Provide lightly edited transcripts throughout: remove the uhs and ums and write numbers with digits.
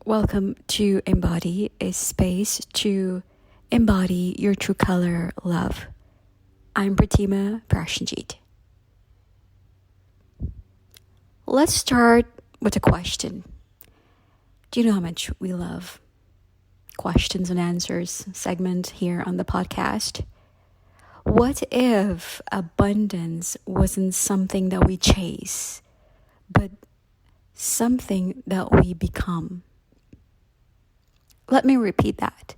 Welcome to Embody, a space to embody your true color, love. I'm Pratima Prashanjit. Let's start with a question. Do you know how much we love questions and answers segment here on the podcast? What if abundance wasn't something that we chase, but something that we become? Let me repeat that.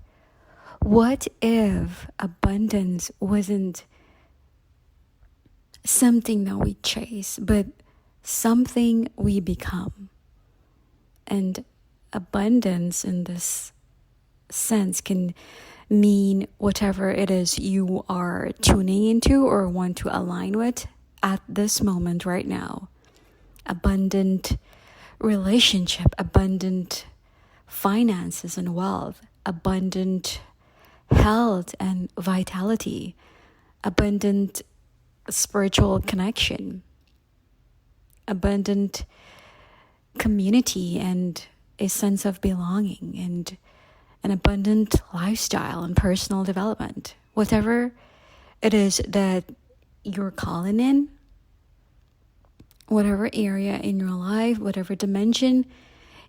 What if abundance wasn't something that we chase, but something we become? And abundance in this sense can mean whatever it is you are tuning into or want to align with at this moment right now. Abundant relationship, abundant finances and wealth, abundant health and vitality, abundant spiritual connection, abundant community and a sense of belonging, and an abundant lifestyle and personal development. Whatever it is that you're calling in, whatever area in your life, whatever dimension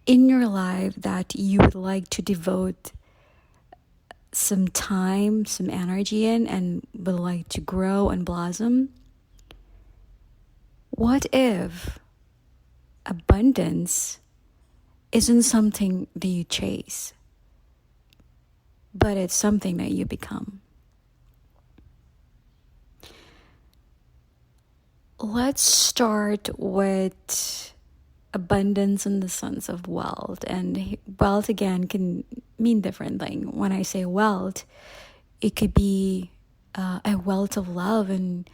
in your life that you would like to devote some time, some energy in, and would like to grow and blossom. What if abundance isn't something that you chase, but it's something that you become? Let's start with abundance in the sense of wealth. And wealth, again, can mean different things. When I say wealth, it could be a wealth of love and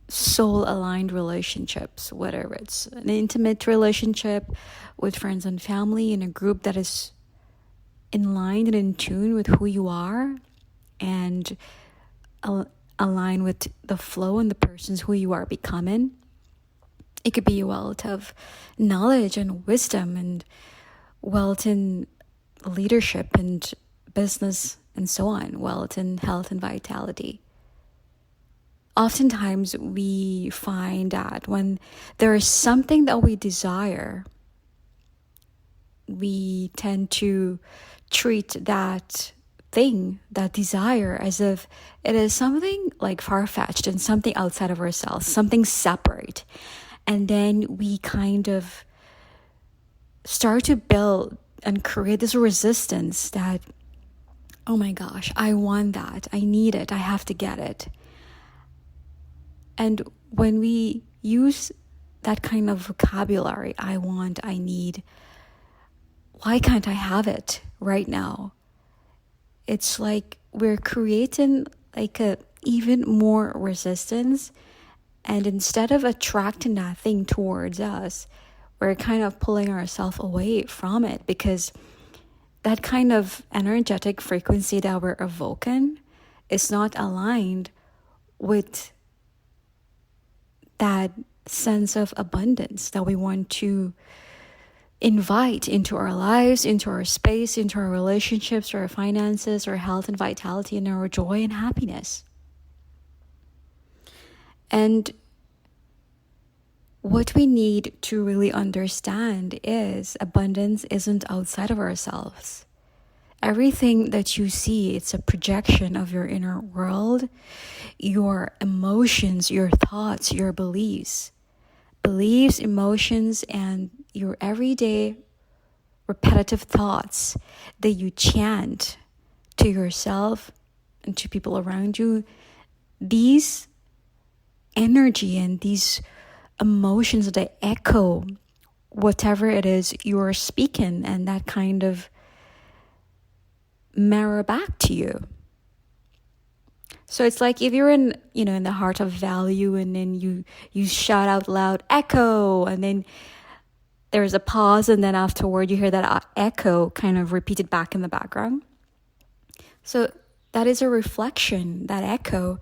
soul-aligned relationships, whether it's an intimate relationship with friends and family in a group that is in line and in tune with who you are and align with the flow and the persons who you are becoming. It could be a wealth of knowledge and wisdom and wealth in leadership and business and so on, wealth in health and vitality. Oftentimes we find that when there is something that we desire, we tend to treat that thing, that desire, as if it is something like far-fetched and something outside of ourselves, something separate. And then we kind of start to build and create this resistance that, oh my gosh, I want that, I need it, I have to get it. And when we use that kind of vocabulary, I want, I need, why can't I have it right now? It's like we're creating like a even more resistance. And instead of attracting that thing towards us, we're kind of pulling ourselves away from it, because that kind of energetic frequency that we're evoking is not aligned with that sense of abundance that we want to invite into our lives, into our space, into our relationships, our finances, our health and vitality, and our joy and happiness. And what we need to really understand is abundance isn't outside of ourselves. Everything that you see, it's a projection of your inner world, your emotions, your thoughts, your beliefs, emotions, and your everyday repetitive thoughts that you chant to yourself and to people around you. These energy and these emotions, they echo whatever it is you're speaking, and that kind of mirror back to you. So it's like if you're in the heart of value, and then you shout out loud, echo, and then there's a pause, and then afterward you hear that echo kind of repeated back in the background. So that is a reflection. That echo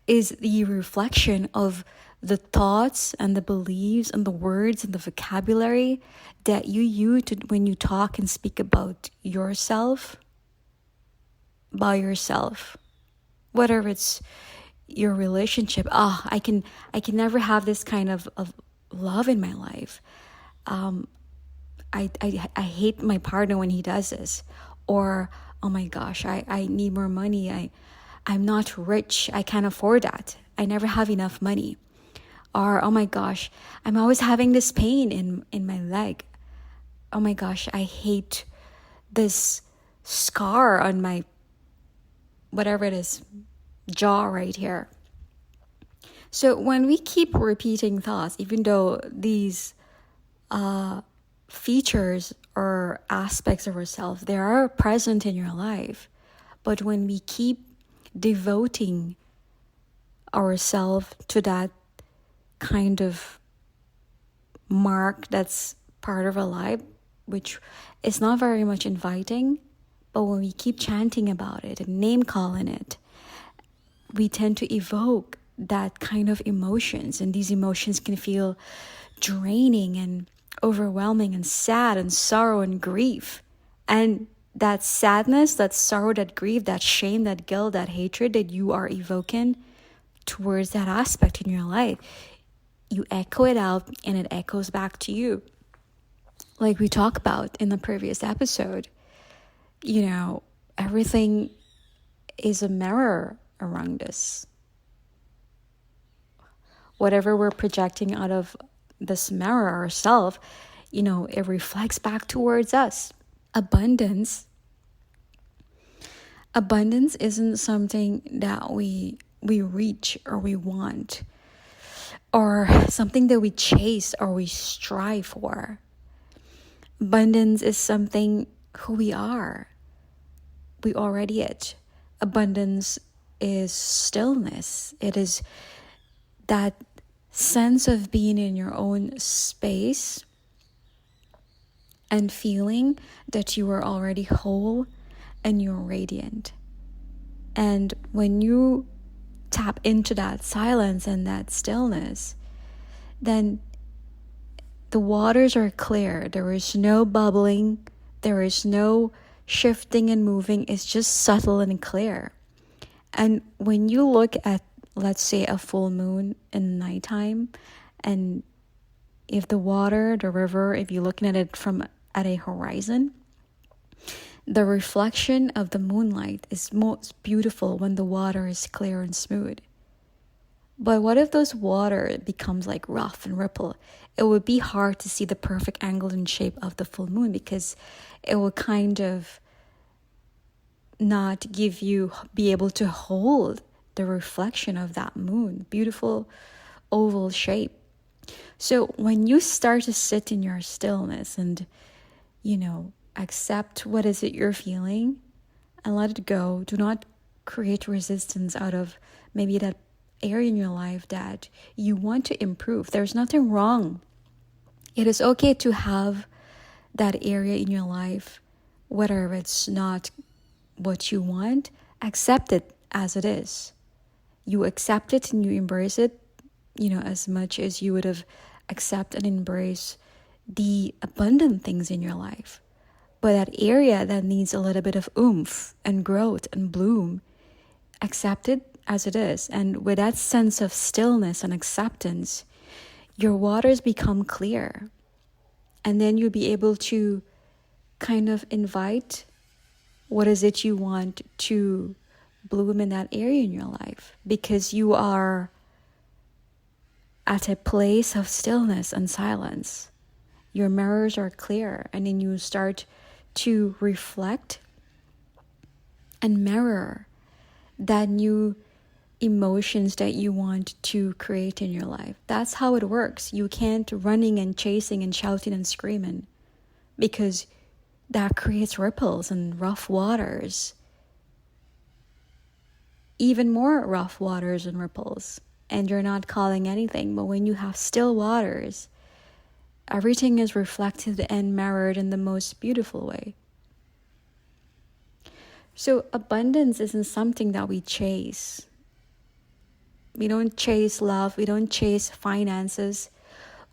is the reflection of the thoughts and the beliefs and the words and the vocabulary that you use when you talk and speak about yourself, by yourself, whether it's your relationship. I can never have this kind of love in my life. I hate my partner when he does this. Or, oh my gosh, I need more money. I'm not rich. I can't afford that. I never have enough money. Or, oh my gosh, I'm always having this pain in my leg. Oh my gosh, I hate this scar on my, whatever it is, jaw right here. So when we keep repeating thoughts, even though these features or aspects of ourselves, they are present in your life, but when we keep devoting ourselves to that kind of mark that's part of our life, which is not very much inviting, but when we keep chanting about it and name calling it, we tend to evoke that kind of emotions, and these emotions can feel draining and overwhelming and sad and sorrow and grief. And that sadness, that sorrow, that grief, that shame, that guilt, that hatred that you are evoking towards that aspect in your life, you echo it out and it echoes back to you. Like we talked about in the previous episode, everything is a mirror around us. Whatever we're projecting out of this mirror ourselves, it reflects back towards us. Abundance isn't something that we reach or we want, or something that we chase or we strive for. Abundance is something who we are. We already it. Abundance is stillness. It is that sense of being in your own space and feeling that you are already whole and you're radiant. And when you tap into that silence and that stillness, then the waters are clear. There is no bubbling. There is no shifting and moving. It's just subtle and clear. And when you look at, let's say, a full moon in nighttime, and if the water, the river, if you're looking at it from at a horizon, the reflection of the moonlight is most beautiful when the water is clear and smooth. But what if those water becomes like rough and ripple? It would be hard to see the perfect angle and shape of the full moon, because it will kind of not be able to hold the reflection of that moon, beautiful oval shape. So when you start to sit in your stillness and, accept what is it you're feeling and let it go, do not create resistance out of maybe that area in your life that you want to improve. There's nothing wrong. It is okay to have that area in your life, whether it's not what you want, accept it as it is. You accept it and you embrace it, as much as you would have accept and embrace the abundant things in your life. But that area that needs a little bit of oomph and growth and bloom, accept it as it is. And with that sense of stillness and acceptance, your waters become clear. And then you'll be able to kind of invite what is it you want to bloom in that area in your life, because you are at a place of stillness and silence. Your mirrors are clear, and then you start to reflect and mirror that new emotions that you want to create in your life. That's how it works. You can't running and chasing and shouting and screaming, because that creates ripples and rough waters, even more rough waters and ripples, and you're not calling anything. But when you have still waters, everything is reflected and mirrored in the most beautiful way. So abundance isn't something that we chase. We don't chase love. We don't chase finances.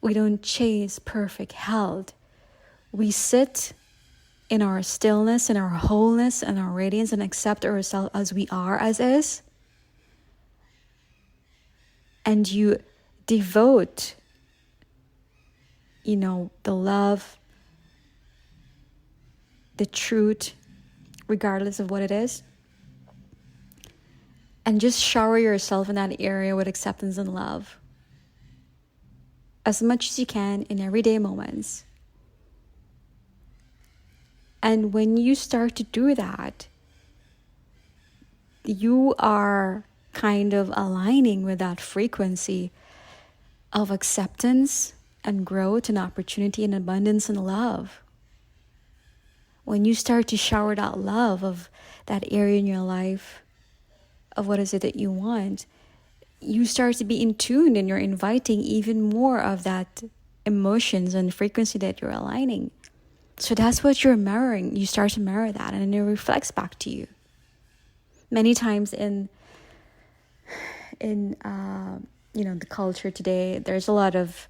We don't chase perfect health. We sit in our stillness, in our wholeness, and our radiance, and accept ourselves as we are, as is. And you devote, the love, the truth, regardless of what it is. And just shower yourself in that area with acceptance and love as much as you can in everyday moments. And when you start to do that, you are kind of aligning with that frequency of acceptance and growth and opportunity and abundance and love. When you start to shower that love of that area in your life, of what is it that you want, you start to be in tune, and you're inviting even more of that emotions and frequency that you're aligning. So that's what you're mirroring. You start to mirror that, and it reflects back to you. Many times in the culture today, there's a lot of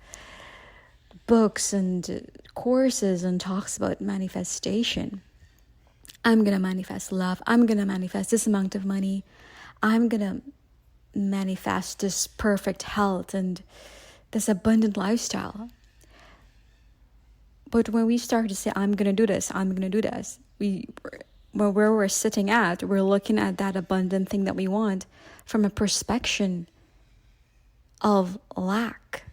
books and courses and talks about manifestation. I'm going to manifest love. I'm going to manifest this amount of money. I'm going to manifest this perfect health and this abundant lifestyle. But when we start to say, I'm going to do this, I'm going to do this, where we're sitting at, we're looking at that abundant thing that we want from a perspective of lack.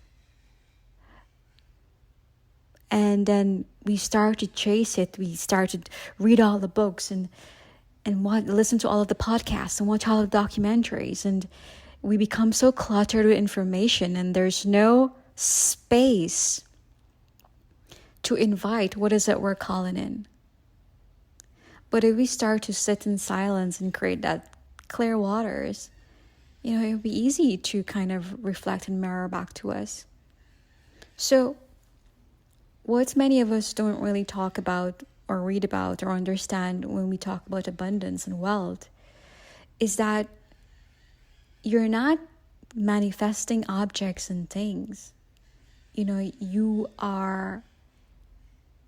And then we start to chase it. We start to read all the books and listen to all of the podcasts and watch all of the documentaries. And we become so cluttered with information, and there's no space to invite what is it we're calling in. But if we start to sit in silence and create that clear waters, it would be easy to kind of reflect and mirror back to us. So what many of us don't really talk about or read about or understand when we talk about abundance and wealth is that you're not manifesting objects and things. You are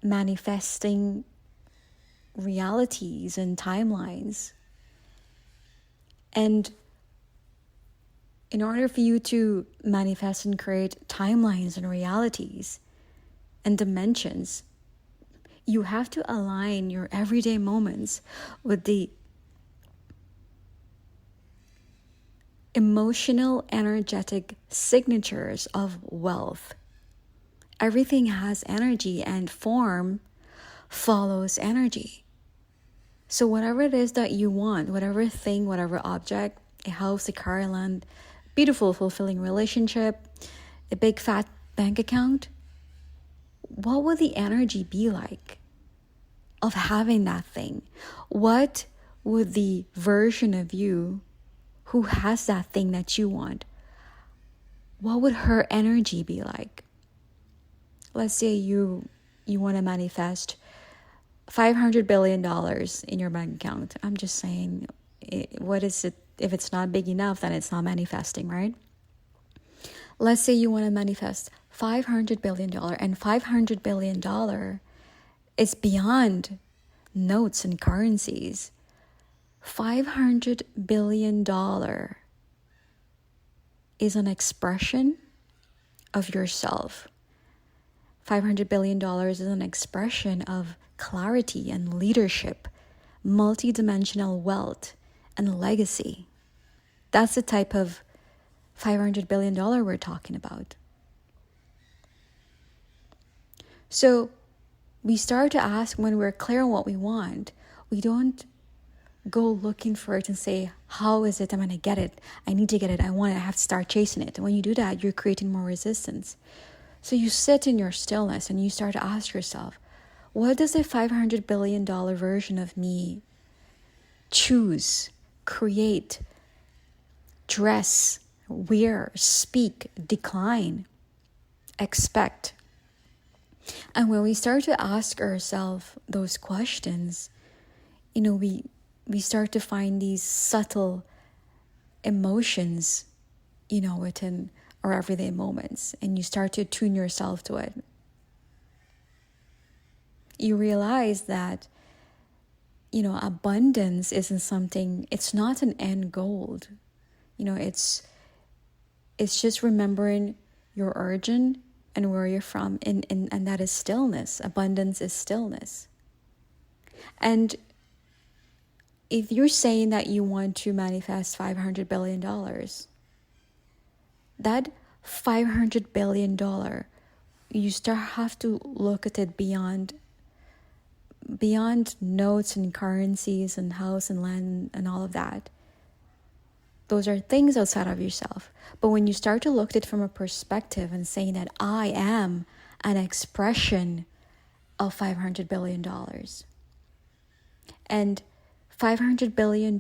manifesting realities and timelines. And in order for you to manifest and create timelines and realities and dimensions, you have to align your everyday moments with the emotional, energetic signatures of wealth. Everything has energy, and form follows energy. So whatever it is that you want, whatever thing, whatever object, a house, a car, a land, beautiful, fulfilling relationship, a big fat bank account, what would the energy be like of having that thing? What would the version of you who has that thing that you want, what would her energy be like? Let's say you want to manifest $500 billion in your bank account. I'm just saying, what is it? If it's not big enough, then it's not manifesting, right? Let's say you want to manifest $500 billion, and $500 billion is beyond notes and currencies. $500 billion is an expression of yourself. $500 billion is an expression of clarity and leadership, multidimensional wealth, and legacy. That's the type of $500 billion we're talking about. So we start to ask, when we're clear on what we want, we don't go looking for it and say, how is it I'm going to get it? I need to get it. I want it. I have to start chasing it. And when you do that, you're creating more resistance. So you sit in your stillness and you start to ask yourself, what does a $500 billion version of me choose, create, dress, wear, speak, decline, expect? And when we start to ask ourselves those questions, we start to find these subtle emotions within our everyday moments, and you start to tune yourself to it, you realize that, abundance isn't something, it's not an end goal. It's just remembering your origin and where you're from, and that is stillness. Abundance is stillness. And if you're saying that you want to manifest $500 billion, that $500 billion, you have to look at it beyond notes and currencies and house and land and all of that. Those are things outside of yourself. But when you start to look at it from a perspective and saying that I am an expression of $500 billion, and $500 billion,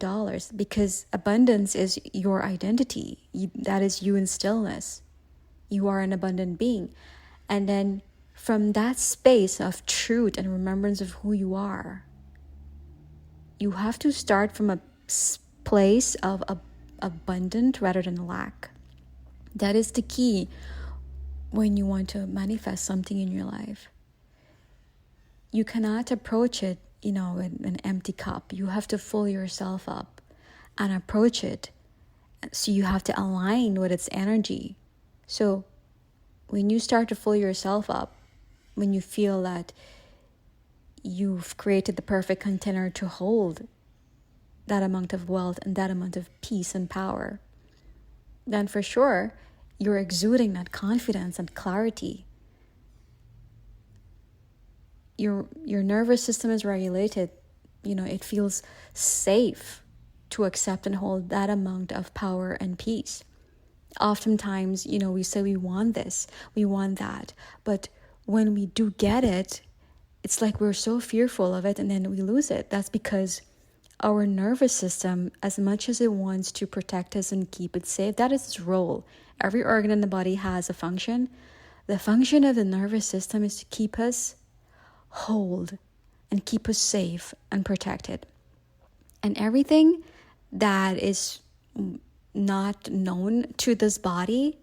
because abundance is your identity. That is you in stillness. You are an abundant being. And then from that space of truth and remembrance of who you are, you have to start from a place of abundant rather than lack. That is the key when you want to manifest something in your life. You cannot approach it, with an empty cup. You have to fill yourself up and approach it. So you have to align with its energy. So when you start to fill yourself up, when you feel that you've created the perfect container to hold that amount of wealth and that amount of peace and power, then for sure you're exuding that confidence and clarity. Your nervous system is regulated. It feels safe to accept and hold that amount of power and peace. Oftentimes, we say we want this, we want that, but when we do get it, it's like we're so fearful of it and then we lose it. That's because our nervous system, as much as it wants to protect us and keep it safe, that is its role. Every organ in the body has a function. The function of the nervous system is to keep us whole and keep us safe and protected. And everything that is not known to this body,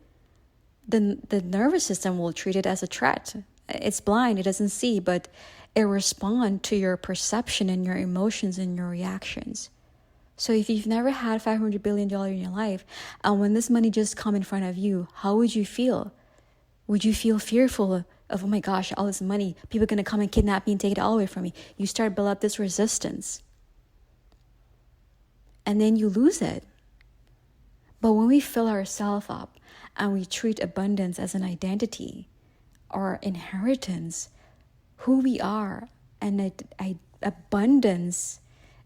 the nervous system will treat it as a threat. It's blind, it doesn't see, but it responds to your perception and your emotions and your reactions. So if you've never had $500 billion in your life, and when this money just come in front of you, how would you feel? Would you feel fearful of, oh my gosh, all this money, people are going to come and kidnap me and take it all away from me? You start build up this resistance. And then you lose it. But when we fill ourselves up and we treat abundance as an identity or inheritance, who we are, and abundance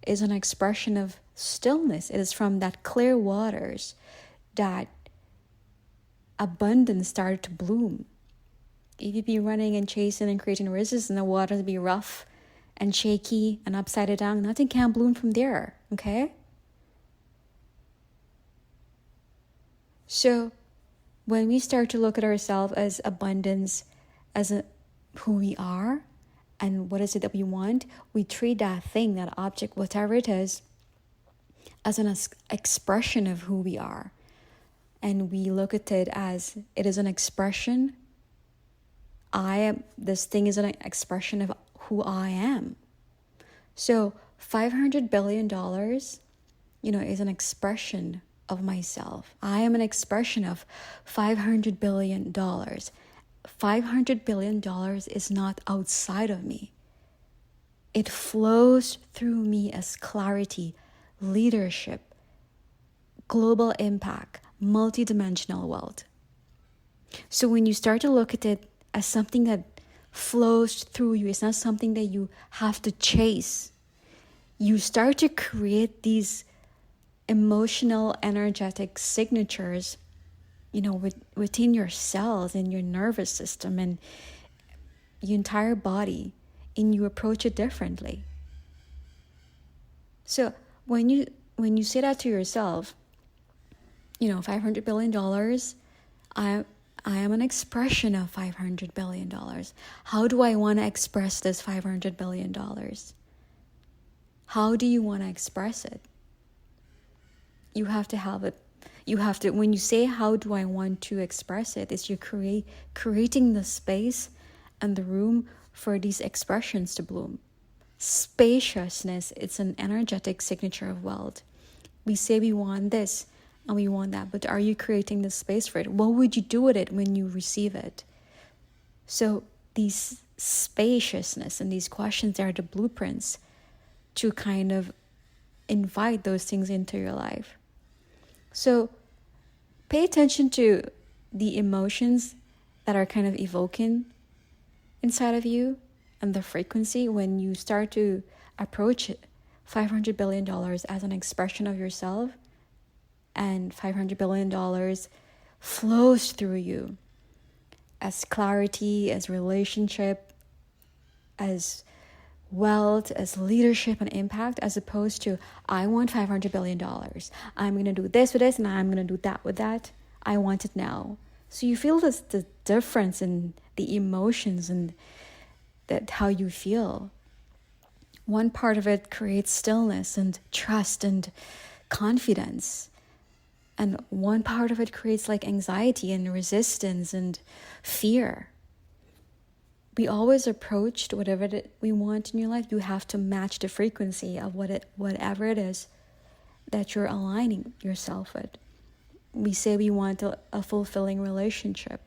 is an expression of stillness. It is from that clear waters that abundance started to bloom. If you be running and chasing and creating resistance, and the waters be rough and shaky and upside down, nothing can bloom from there, okay? So when we start to look at ourselves as abundance, as who we are, and what is it that we want, we treat that thing, that object, whatever it is, as an expression of who we are. And we look at it as it is an expression. This thing is an expression of who I am. So $500 billion, is an expression of myself. I am an expression of $500 billion. $500 billion is not outside of me. It flows through me as clarity, leadership, global impact, multidimensional wealth. So when you start to look at it as something that flows through you, it's not something that you have to chase. You start to create these emotional, energetic signatures, within your cells and your nervous system and your entire body, and you approach it differently. So when you say that to yourself, $500 billion, I am an expression of $500 billion. How do I want to express this $500 billion? How do you want to express it? You have to have it. You have to, when you say, how do I want to express it, it's you're creating the space and the room for these expressions to bloom. Spaciousness, it's an energetic signature of wealth. We say we want this and we want that, but are you creating the space for it? What would you do with it when you receive it? So these spaciousness and these questions are the blueprints to kind of invite those things into your life. So pay attention to the emotions that are kind of evoking inside of you and the frequency when you start to approach $500 billion as an expression of yourself, and $500 billion flows through you as clarity, as relationship, as wealth, as leadership and impact, as opposed to, I want $500 billion. I'm going to do this with this and I'm going to do that with that. I want it now. So you feel the difference in the emotions and that how you feel. One part of it creates stillness and trust and confidence. And one part of it creates like anxiety and resistance and fear. We always approach whatever we want in your life. You have to match the frequency of whatever it is that you're aligning yourself with. We say we want a fulfilling relationship.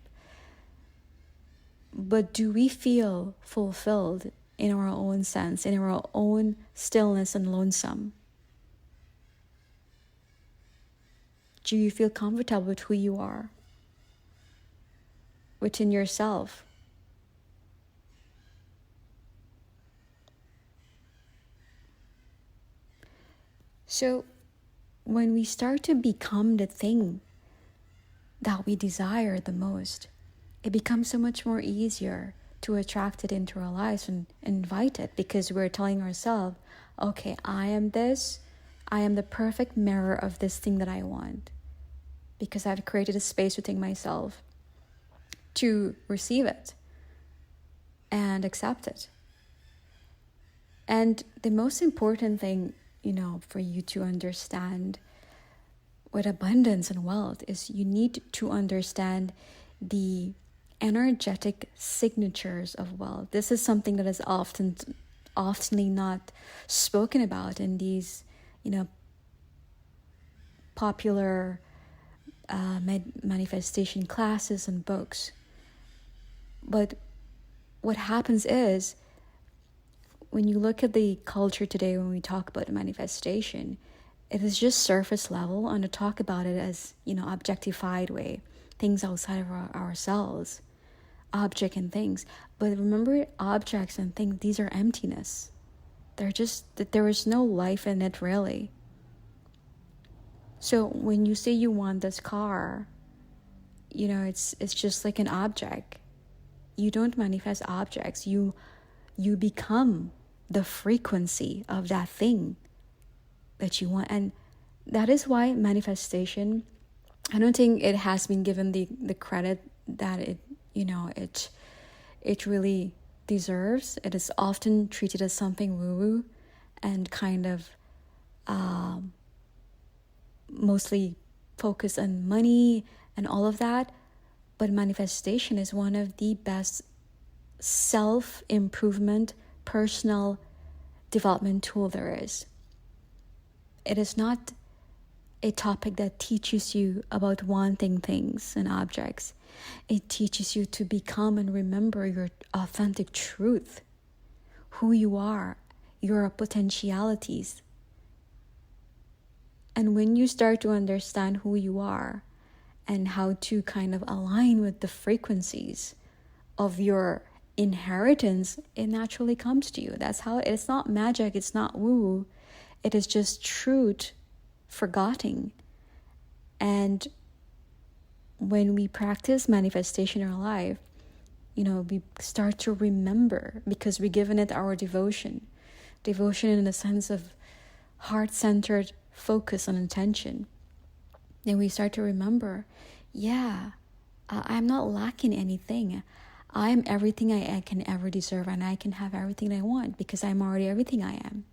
But do we feel fulfilled in our own sense, in our own stillness and lonesome? Do you feel comfortable with who you are within yourself? So when we start to become the thing that we desire the most, it becomes so much more easier to attract it into our lives and invite it, because we're telling ourselves, okay, I am this. I am the perfect mirror of this thing that I want, because I've created a space within myself to receive it and accept it. And the most important thing, for you to understand with abundance and wealth is you need to understand the energetic signatures of wealth. This is something that is oftenly not spoken about in these, popular manifestation classes and books. But what happens is, when you look at the culture today, when we talk about manifestation, it is just surface level, and to talk about it as, objectified way, things outside of ourselves, object and things. But remember, objects and things, these are emptiness. They're just, there is no life in it really. So when you say you want this car, it's just like an object. You don't manifest objects. You become the frequency of that thing that you want. And that is why manifestation, I don't think it has been given the credit that it really deserves. It is often treated as something woo-woo and kind of mostly focused on money and all of that. But manifestation is one of the best self-improvement, personal development tool there is. It is not a topic that teaches you about wanting things and objects. It teaches you to become and remember your authentic truth, who you are, your potentialities. And when you start to understand who you are and how to kind of align with the frequencies of your inheritance, it naturally comes to you. That's how it's not magic, it's not woo. It is just truth forgotten. And when we practice manifestation in our life, we start to remember, because we're given it our devotion in the sense of heart-centered focus on intention. Then we start to remember, I'm not lacking anything. I am everything I can ever deserve, and I can have everything I want because I'm already everything I am.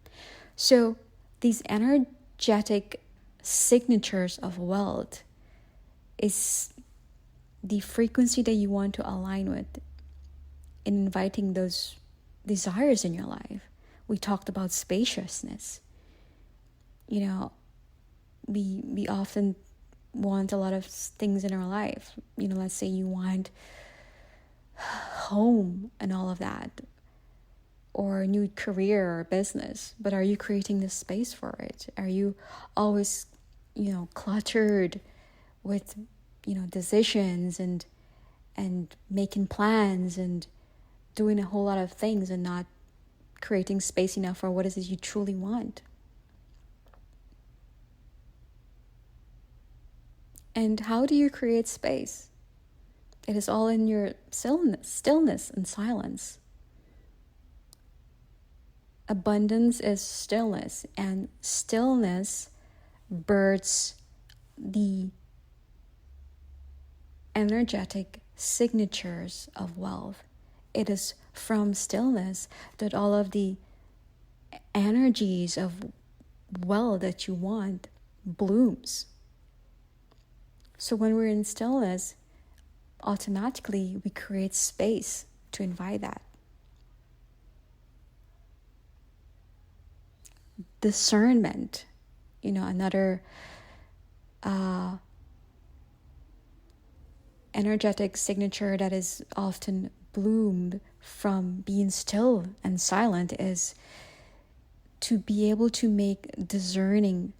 So these energetic signatures of wealth is the frequency that you want to align with in inviting those desires in your life. We talked about spaciousness. We often want a lot of things in our life. Let's say you want home and all of that, or a new career or business, but are you creating the space for it? Are you always cluttered with decisions and making plans and doing a whole lot of things and not creating space enough for what is it you truly want? And how do you create space? It is all in your stillness and silence. Abundance is stillness, and stillness births the energetic signatures of wealth. It is from stillness that all of the energies of wealth that you want blooms. So when we're in stillness, automatically we create space to invite that. Discernment, another energetic signature that is often bloomed from being still and silent, is to be able to make discerning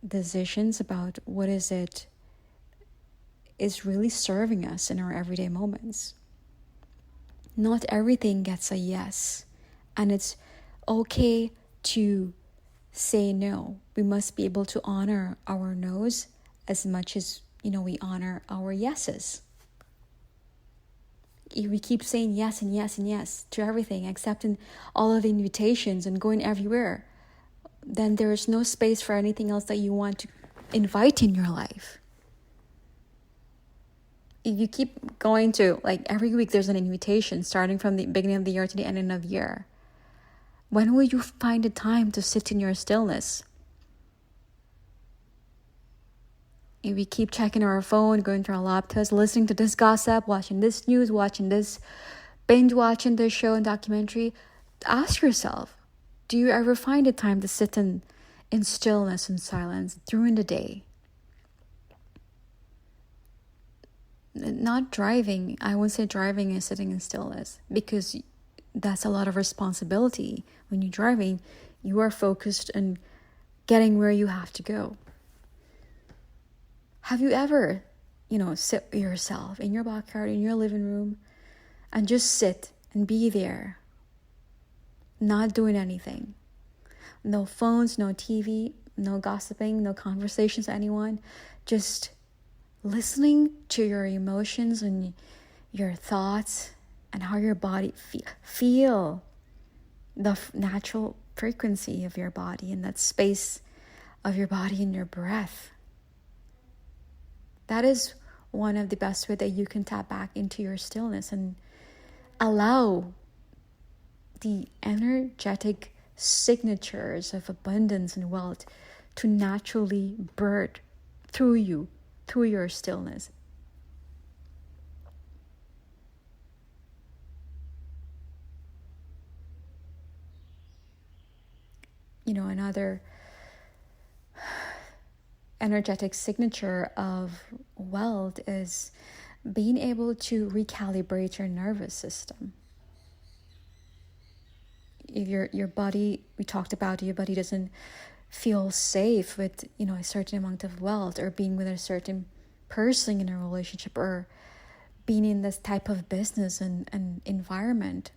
decisions about what is it is really serving us in our everyday moments. Not everything gets a yes, and it's okay to say no. We must be able to honor our no's as much as we honor our yeses. If we keep saying yes and yes and yes to everything, accepting all of the invitations and going everywhere, then there is no space for anything else that you want to invite in your life. If you keep going to, every week there's an invitation starting from the beginning of the year to the end of the year, when will you find the time to sit in your stillness? If we keep checking our phone, going to our laptops, listening to this gossip, watching this news, watching this, binge watching this show and documentary, ask yourself, do you ever find the time to sit in stillness and silence during the day? Not driving. I won't say driving is sitting in stillness, because that's a lot of responsibility. When you're driving, you are focused on getting where you have to go. Have you ever, sit yourself in your backyard, in your living room, and just sit and be there, not doing anything? No phones, no TV, no gossiping, no conversations with anyone, just listening to your emotions and your thoughts and how your body feel the natural frequency of your body and that space of your body and your breath. That is one of the best ways that you can tap back into your stillness and allow the energetic signatures of abundance and wealth to naturally birth through you, through your stillness. Another energetic signature of wealth is being able to recalibrate your nervous system. If your body, we talked about, your body doesn't feel safe with a certain amount of wealth, or being with a certain person in a relationship, or being in this type of business and environment,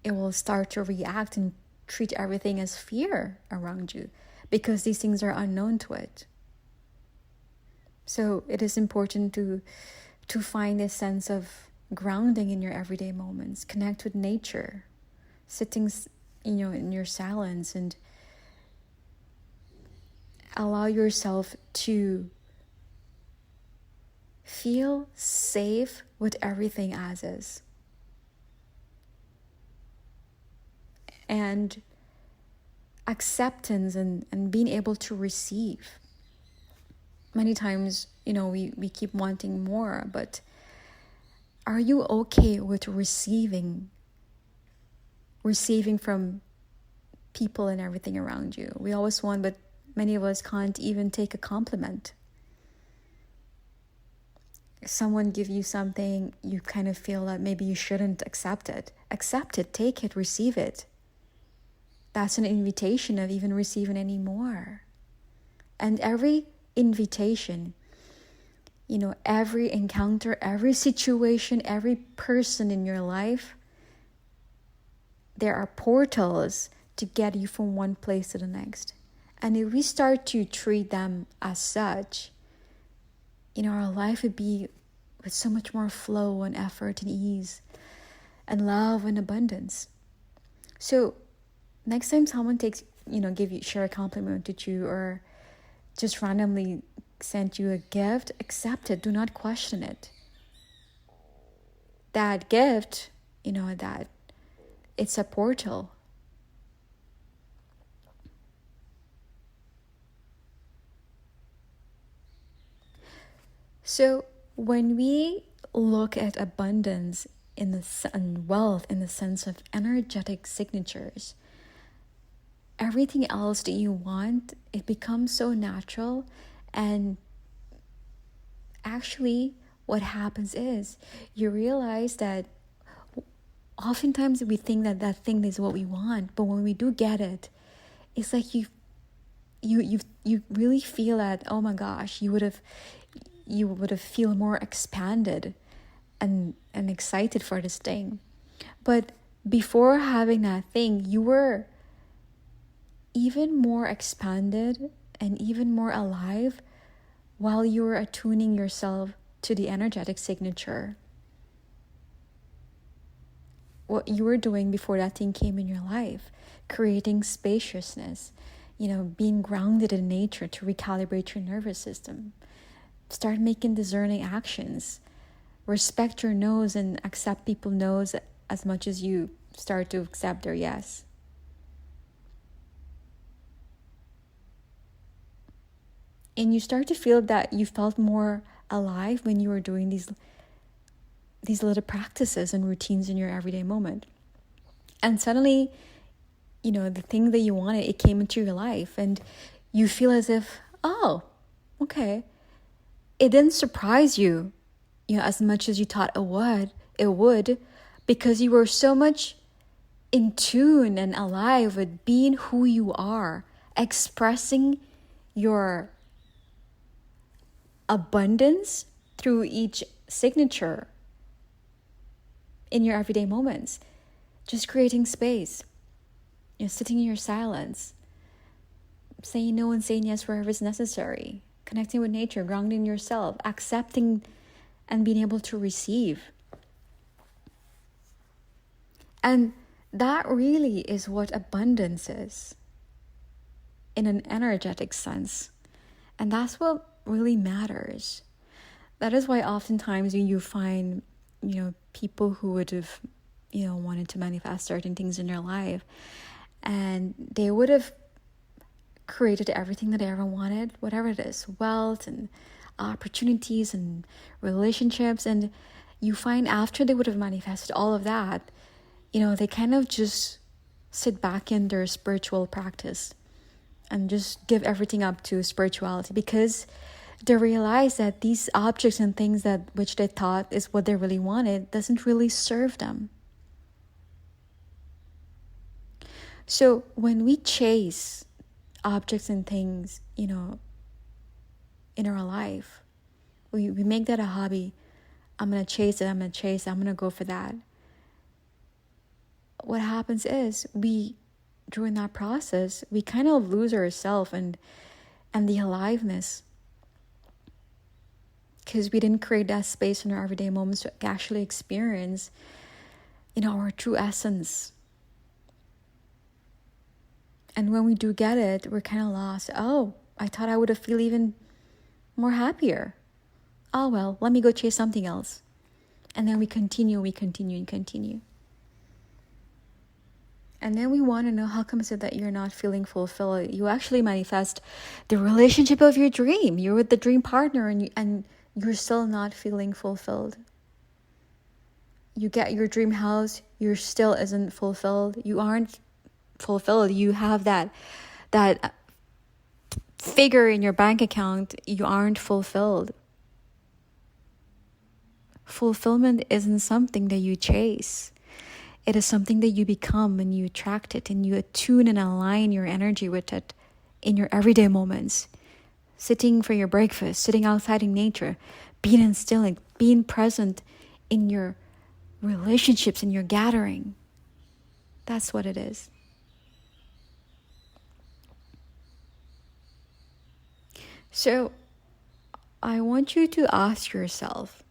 it will start to react and treat everything as fear around you, because these things are unknown to it. So it is important to find a sense of grounding in your everyday moments, connect with nature, sitting in your silence, and allow yourself to feel safe with everything as is. And acceptance and being able to receive. many times, we keep wanting more, but are you okay with receiving from people and everything around you? We always want, but many of us can't even take a compliment. If someone give you something, you kind of feel that maybe you shouldn't accept it. Accept it, take it, receive it. That's an invitation of even receiving any more. And every invitation, every encounter, every situation, every person in your life, there are portals to get you from one place to the next. And if we start to treat them as such, our life would be with so much more flow and effort and ease and love and abundance. So next time someone share a compliment with you, or just randomly sent you a gift, accept it. Do not question it. That gift, that it's a portal. So when we look at abundance and wealth in the sense of energetic signatures, everything else that you want, it becomes so natural. And actually what happens is you realize that oftentimes we think that thing is what we want, but when we do get it, it's like you really feel that, oh my gosh, you would have feel more expanded and excited for this thing. But before having that thing, you were even more expanded and even more alive while you were attuning yourself to the energetic signature. What you were doing before that thing came in your life, creating spaciousness, being grounded in nature to recalibrate your nervous system. Start making discerning actions. Respect your no's and accept people's no's as much as you start to accept their yes. And you start to feel that you felt more alive when you were doing these little practices and routines in your everyday moment. And suddenly, the thing that you wanted, it came into your life, and you feel as if, oh, okay. It didn't surprise you, as much as you thought it would, because you were so much in tune and alive with being who you are, expressing your abundance through each signature in your everyday moments. Just creating space, sitting in your silence, saying no and saying yes wherever it's necessary, connecting with nature, grounding yourself, accepting and being able to receive. And that really is what abundance is in an energetic sense. And that's what really matters. That is why oftentimes when you find, people who would have, wanted to manifest certain things in their life, and they would have created everything that they ever wanted, whatever it is, wealth and opportunities and relationships, and you find after they would have manifested all of that, they kind of just sit back in their spiritual practice and just give everything up to spirituality, because they realize that these objects and things which they thought is what they really wanted doesn't really serve them. So when we chase objects and things, in our life, we make that a hobby. I'm going to chase it, I'm going to go for that. What happens is during that process, we kind of lose ourselves and the aliveness, because we didn't create that space in our everyday moments to actually experience, our true essence. And when we do get it, we're kind of lost. Oh, I thought I would have feel even more happier. Oh, well, let me go chase something else. And then we continue. And then we want to know, how come is it that you're not feeling fulfilled? You actually manifest the relationship of your dream. You're with the dream partner and you're still not feeling fulfilled. You get your dream house, you're still isn't fulfilled. You aren't fulfilled. You have that figure in your bank account, you aren't fulfilled. Fulfillment isn't something that you chase. It is something that you become and you attract it and you attune and align your energy with it in your everyday moments. Sitting for your breakfast, sitting outside in nature, being instilling, being present in your relationships, in your gathering. That's what it is. So I want you to ask yourself,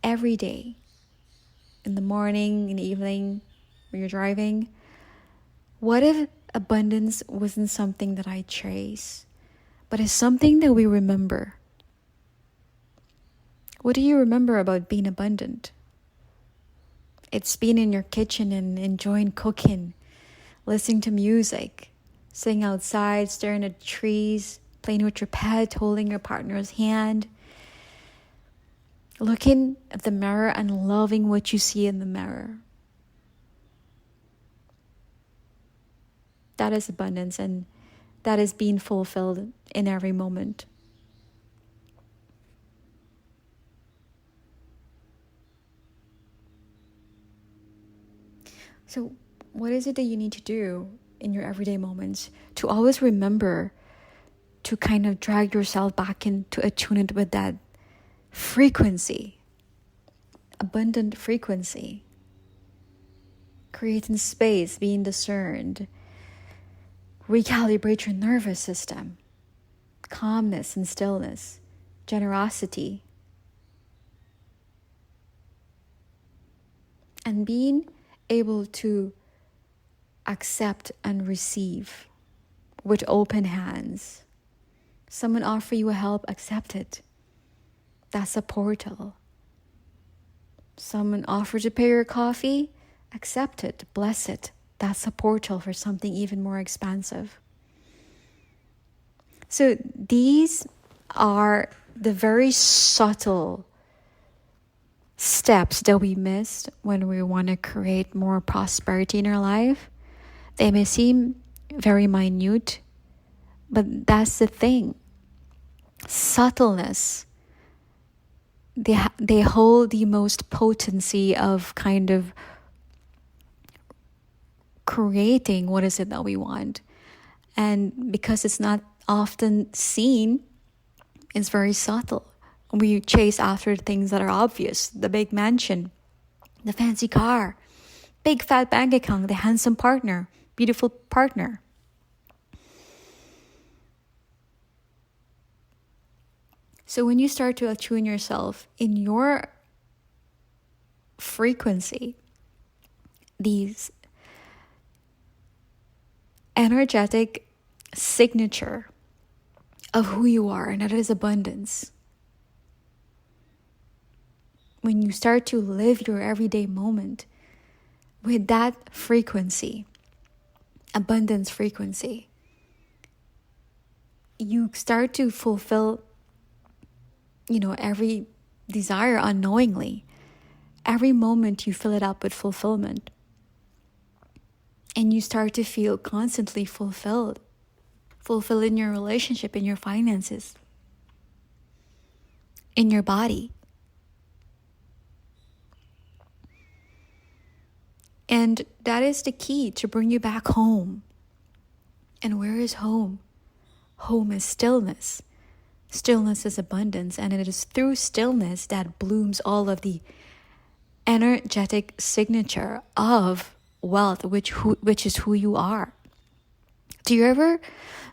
every day, in the morning, in the evening, when you're driving, what if abundance wasn't something that I chase, but is something that we remember? What do you remember about being abundant? It's being in your kitchen and enjoying cooking, listening to music, sitting outside, staring at trees, playing with your pet, holding your partner's hand, looking at the mirror and loving what you see in the mirror. That is abundance, and that is being fulfilled in every moment. So what is it that you need to do in your everyday moments to always remember to kind of drag yourself back into attunement with that frequency, abundant frequency, creating space, being discerned, recalibrate your nervous system, calmness and stillness, generosity, and being able to accept and receive with open hands. Someone offer you a help, accept it. That's a portal. Someone offers to pay your coffee, accept it, bless it. That's a portal for something even more expansive. So these are the very subtle steps that we missed when we want to create more prosperity in our life. They may seem very minute, but that's the thing. Subtleness. They hold the most potency of kind of creating what is it that we want. And because it's not often seen, it's very subtle. We chase after things that are obvious. The big mansion, the fancy car, big fat bank account, the handsome partner, beautiful partner. So when you start to attune yourself in your frequency, these energetic signature of who you are, and that is abundance. When you start to live your everyday moment with that frequency, abundance frequency, you start to fulfill every desire unknowingly. Every moment you fill it up with fulfillment. And you start to feel constantly fulfilled. Fulfilled in your relationship, in your finances, in your body. And that is the key to bring you back home. And where is home? Home is stillness. Stillness is abundance, and it is through stillness that blooms all of the energetic signature of wealth, which is who you are. Do you ever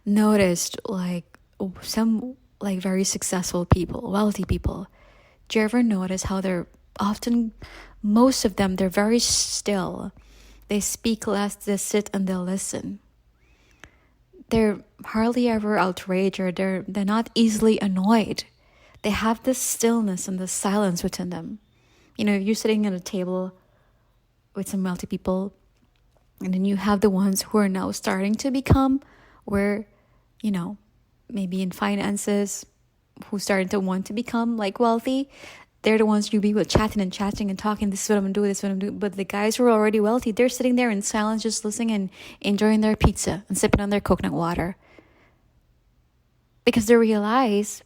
notice some very successful people, wealthy people? Do you ever notice how they're often, most of them, they're very still. They speak less, they sit and they'll listen. They're hardly ever outraged, or they're not easily annoyed. They have this stillness and this silence within them. If you're sitting at a table with some wealthy people, And then you have the ones who are now starting to become, where, maybe in finances, who started to want to become like wealthy. They're the ones you be with, chatting and talking. This is what I'm doing. This is what I'm doing. But the guys who are already wealthy, they're sitting there in silence, just listening and enjoying their pizza and sipping on their coconut water, because they realize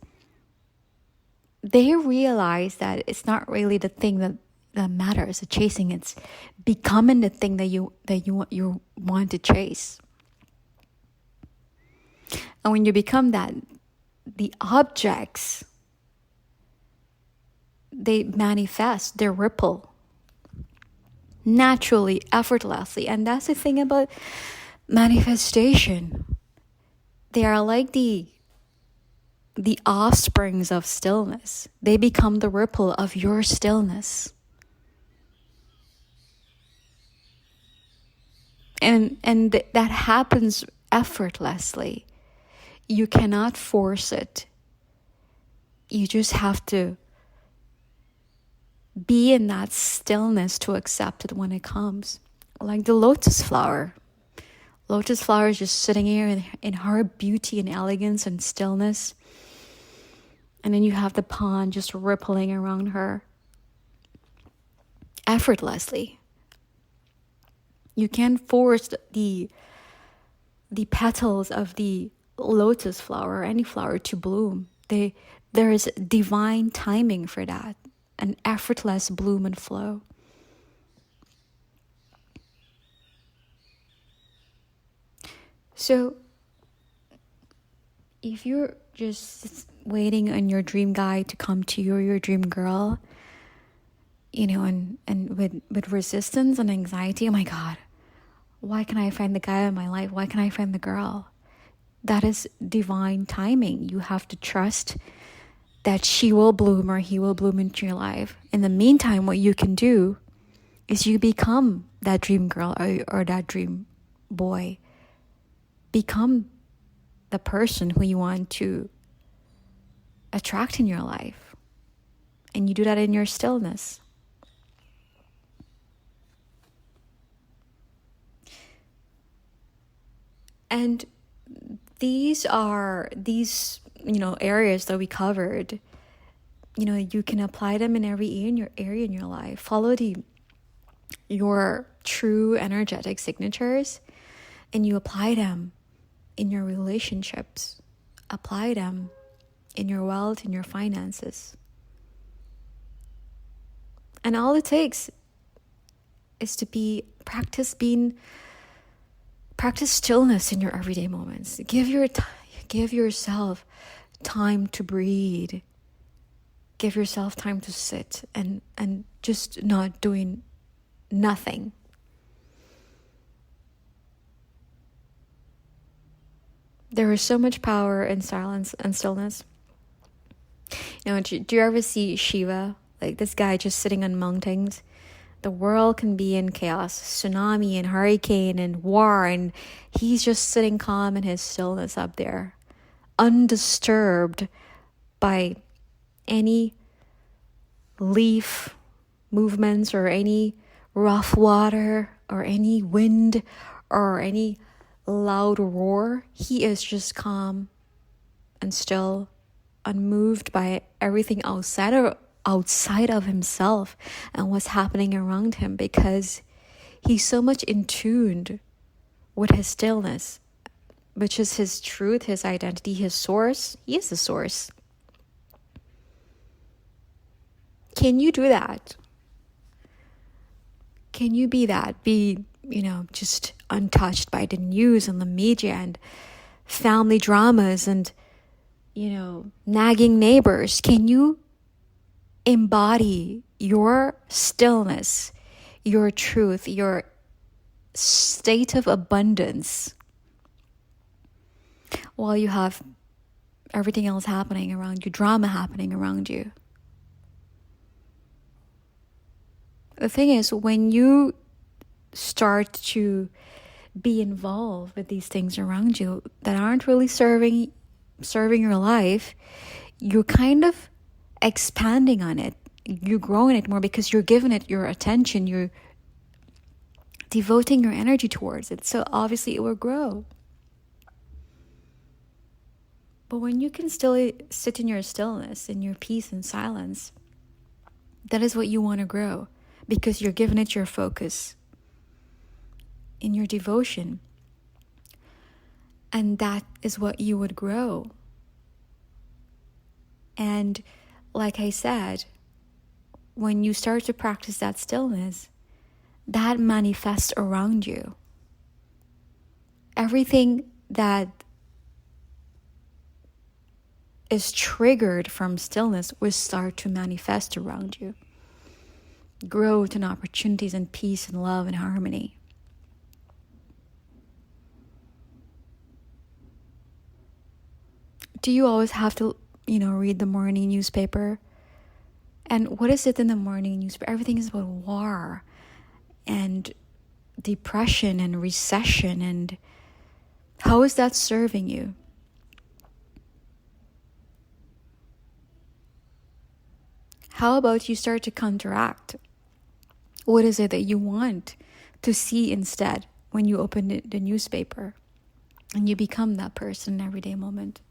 that it's not really the thing that matters, the chasing. It's becoming the thing that you want to chase. And when you become that, the objects, they manifest, they ripple naturally, effortlessly. And that's the thing about manifestation. They are like the offsprings of stillness. They become the ripple of your stillness. And that happens effortlessly. You cannot force it. You just have to be in that stillness to accept it when it comes. Like the lotus flower. Lotus flower is just sitting here in her beauty and elegance and stillness. And then you have the pond just rippling around her effortlessly. You can't force the petals of the lotus flower or any flower to bloom. There is divine timing for that, an effortless bloom and flow. So if you're just waiting on your dream guy to come to you, or your dream girl, and with resistance and anxiety, oh my God, why can I find the guy in my life? Why can I find the girl? That is divine timing. You have to trust that she will bloom or he will bloom into your life. In the meantime, what you can do is you become that dream girl or that dream boy. Become the person who you want to attract in your life. And you do that in your stillness. And these areas that we covered, you can apply them in every area in your life. Follow your true energetic signatures, and you apply them in your relationships. Apply them in your wealth, in your finances. And all it takes is to practice stillness in your everyday moments. Give yourself time to breathe. Give yourself time to sit and just not doing nothing. There is so much power in silence and stillness. Do you ever see Shiva? Like this guy just sitting on mountains. The world can be in chaos, tsunami and hurricane and war, and he's just sitting calm in his stillness up there, undisturbed by any leaf movements or any rough water or any wind or any loud roar. He is just calm and still, unmoved by everything outside of himself and what's happening around him, because he's so much in tune with his stillness, which is his truth, his identity, his source. He is the source. Can you do that? Can you be that? Be, just untouched by the news and the media and family dramas and, nagging neighbors? Can you embody your stillness, your truth, your state of abundance, while you have everything else happening around you, drama happening around you? The thing is, when you start to be involved with these things around you that aren't really serving your life, you're kind of expanding on it. You're growing it more because you're giving it your attention. You're devoting your energy towards it. So obviously it will grow. But when you can still sit in your stillness, in your peace and silence, that is what you want to grow, because you're giving it your focus in your devotion. And that is what you would grow. And like I said, when you start to practice that stillness, that manifests around you. Everything that is triggered from stillness will start to manifest around you. Growth and opportunities and peace and love and harmony. Do you always have to, read the morning newspaper? And what is it in the morning newspaper? Everything is about war and depression and recession. And how is that serving you? How about you start to counteract? What is it that you want to see instead when you open the newspaper and you become that person in everyday moment?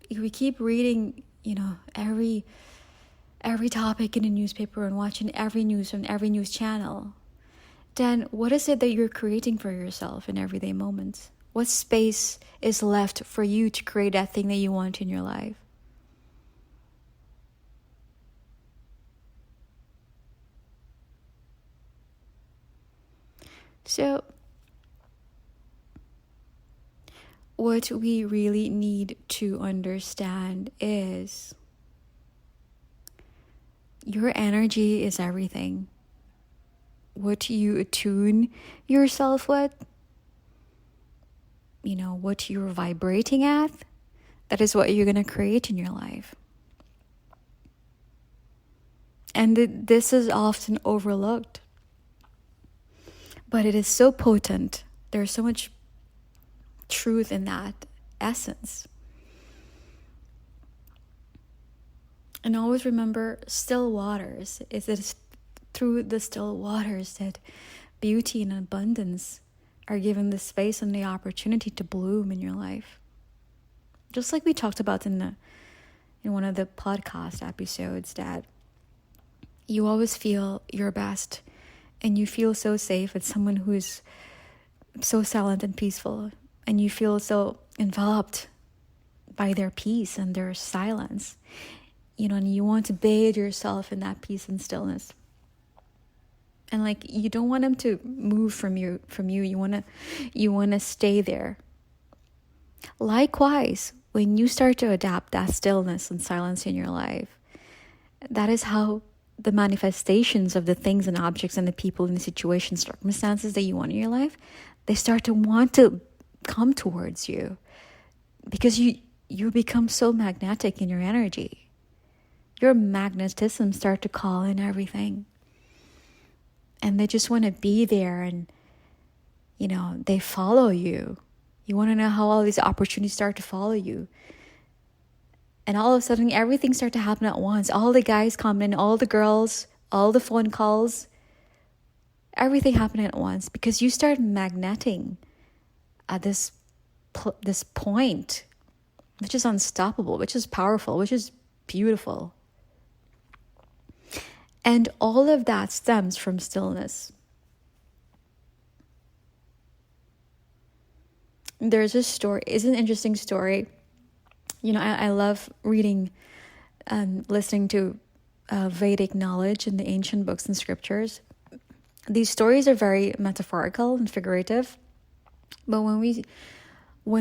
If we keep reading, every topic in the newspaper and watching every news from every news channel, then what is it that you're creating for yourself in everyday moments? What space is left for you to create that thing that you want in your life? So, what we really need to understand is your energy is everything. What you attune yourself with, what you're vibrating at, that is what you're going to create in your life. And this is often overlooked. But it is so potent. There's so much truth in that essence. And always remember, still waters. It is through the still waters that beauty and abundance are given the space and the opportunity to bloom in your life. Just like we talked about in one of the podcast episodes, that you always feel your best. And you feel so safe with someone who is so silent and peaceful. And you feel so enveloped by their peace and their silence. And you want to bathe yourself in that peace and stillness. And you don't want them to move from you. You want to stay there. Likewise, when you start to adapt that stillness and silence in your life, that is how the manifestations of the things and objects and the people and the situations, circumstances that you want in your life, they start to want to come towards you, because you become so magnetic in your energy. Your magnetism start to call in everything, and they just want to be there, and they follow you. You want to know how all these opportunities start to follow you. And all of a sudden, everything starts to happen at once. All the guys come in, all the girls, all the phone calls, everything happening at once, because you start magneting at this point, which is unstoppable, which is powerful, which is beautiful. And all of that stems from stillness. There's a story, it's an interesting story. I love reading and listening to Vedic knowledge in the ancient books and scriptures. These stories are very metaphorical and figurative, but when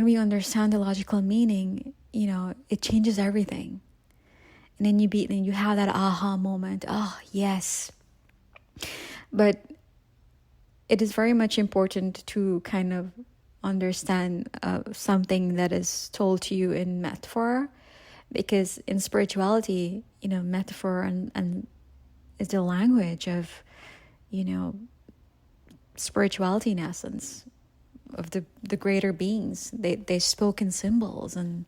we understand the logical meaning, it changes everything. And then you have that aha moment. Oh, yes. But it is very much important to kind of understand something that is told to you in metaphor, because in spirituality, metaphor and is the language of, spirituality in essence, of the greater beings. They spoke in symbols and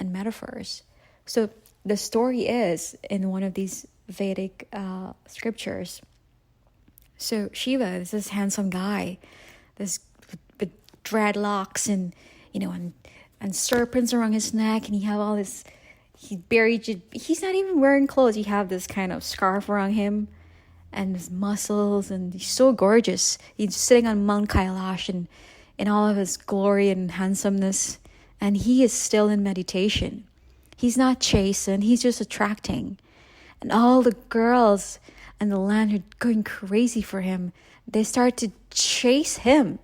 metaphors. So the story is in one of these Vedic scriptures. So Shiva is this handsome guy, this with dreadlocks and and serpents around his neck, and he have all this. He's not even wearing clothes. He have this kind of scarf around him, and his muscles, and he's so gorgeous. He's sitting on Mount Kailash and in all of his glory and handsomeness, and he is still in meditation. He's not chasing. He's just attracting, and all the girls and the land are going crazy for him. They start to chase him,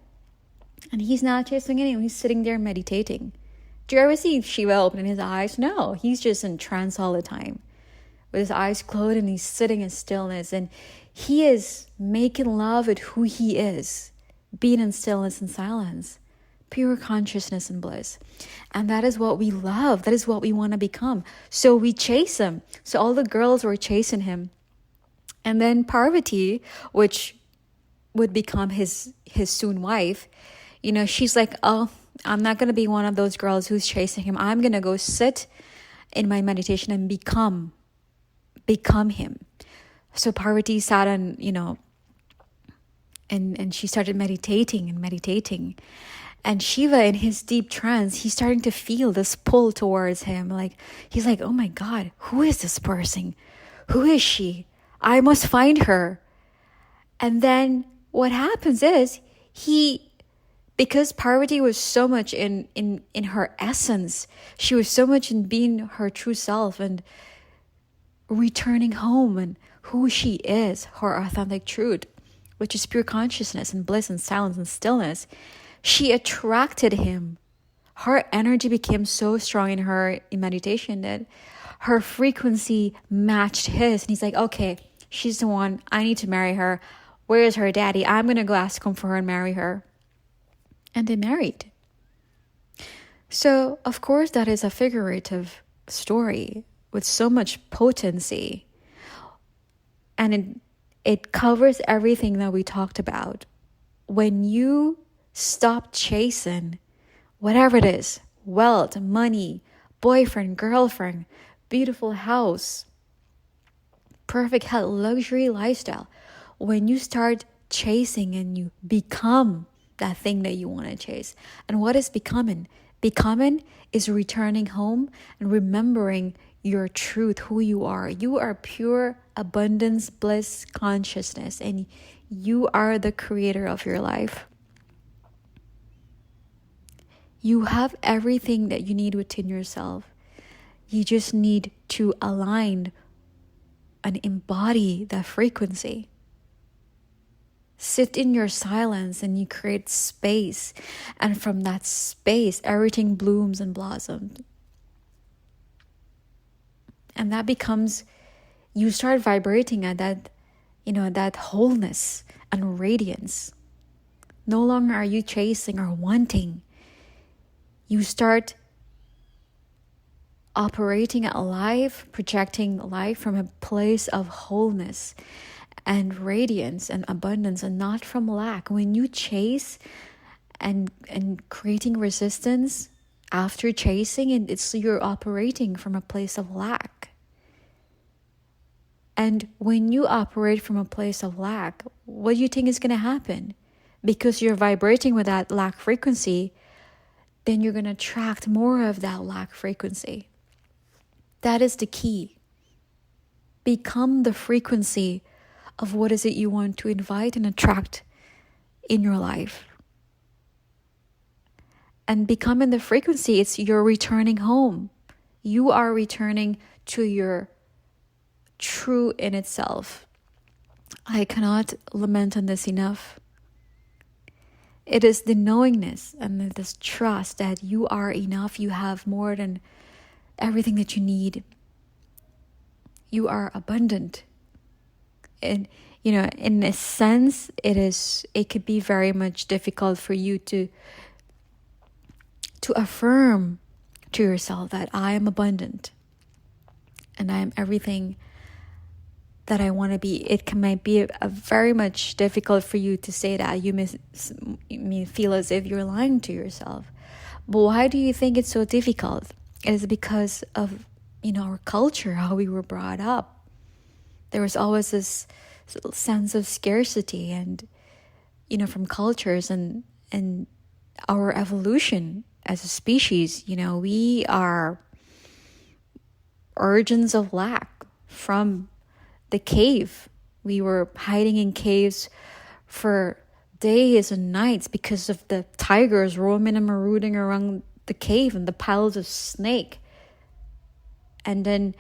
and he's not chasing anyone. He's sitting there meditating. Do you ever see Shiva opening his eyes? No, he's just in trance all the time with his eyes closed, and he's sitting in stillness, and he is making love with who he is, being in stillness and silence, pure consciousness and bliss. And that is what we love. That is what we want to become. So we chase him. So all the girls were chasing him. And then Parvati, which would become his soon wife, she's like, oh, I'm not going to be one of those girls who's chasing him. I'm going to go sit in my meditation and become him. So Parvati sat on, and she started meditating. And Shiva, in his deep trance, he's starting to feel this pull towards him. Like, he's like, oh my God, who is this person? Who is she? I must find her. And then what happens is because Parvati was so much in her essence, she was so much in being her true self and returning home and who she is, her authentic truth, which is pure consciousness and bliss and silence and stillness, she attracted him. Her energy became so strong in meditation that her frequency matched his. And he's like, okay, she's the one. I need to marry her. Where is her daddy? I'm going to go ask him for her and marry her. And they married. So, of course, that is a figurative story with so much potency. And it covers everything that we talked about. When you stop chasing whatever it is, wealth, money, boyfriend, girlfriend, beautiful house, perfect health, luxury lifestyle, when you start chasing and you become that thing that you want to chase. And what is becoming? Becoming is returning home and remembering your truth, who you are. You are pure abundance, bliss, consciousness, and you are the creator of your life. You have everything that you need within yourself. You just need to align and embody that frequency. Sit in your silence and you create space. And from that space, everything blooms and blossoms. And that becomes, you start vibrating at that, that wholeness and radiance. No longer are you chasing or wanting. You start operating at life, projecting life from a place of wholeness and radiance and abundance, and not from lack. When you chase and creating resistance after chasing, and you're operating from a place of lack. And when you operate from a place of lack, what do you think is going to happen? Because you're vibrating with that lack frequency, then you're going to attract more of that lack frequency. That is the key. Become the frequency of what is it you want to invite and attract in your life. And becoming the frequency, it's you're returning home. You are returning to your true in itself. I cannot lament on this enough. It is the knowingness and this trust that you are enough. You have more than everything that you need. You are abundant. And, in a sense, it could be very much difficult for you to affirm to yourself that I am abundant and I am everything that I want to be. Might be a very much difficult for you to say that. You may feel as if you're lying to yourself. But why do you think it's so difficult? It is because of, our culture, how we were brought up. There was always this sense of scarcity, and from cultures and our evolution as a species. We are origins of lack from the cave. We were hiding in caves for days and nights because of the tigers roaming and marauding around the cave and the piles of snake. And then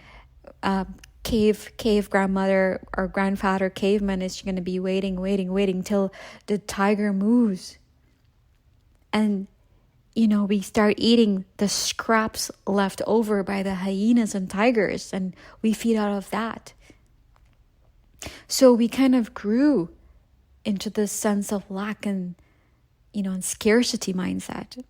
cave grandmother or grandfather caveman is going to be waiting till the tiger moves. And we start eating the scraps left over by the hyenas and tigers, and we feed out of that. So we kind of grew into this sense of lack and scarcity mindset.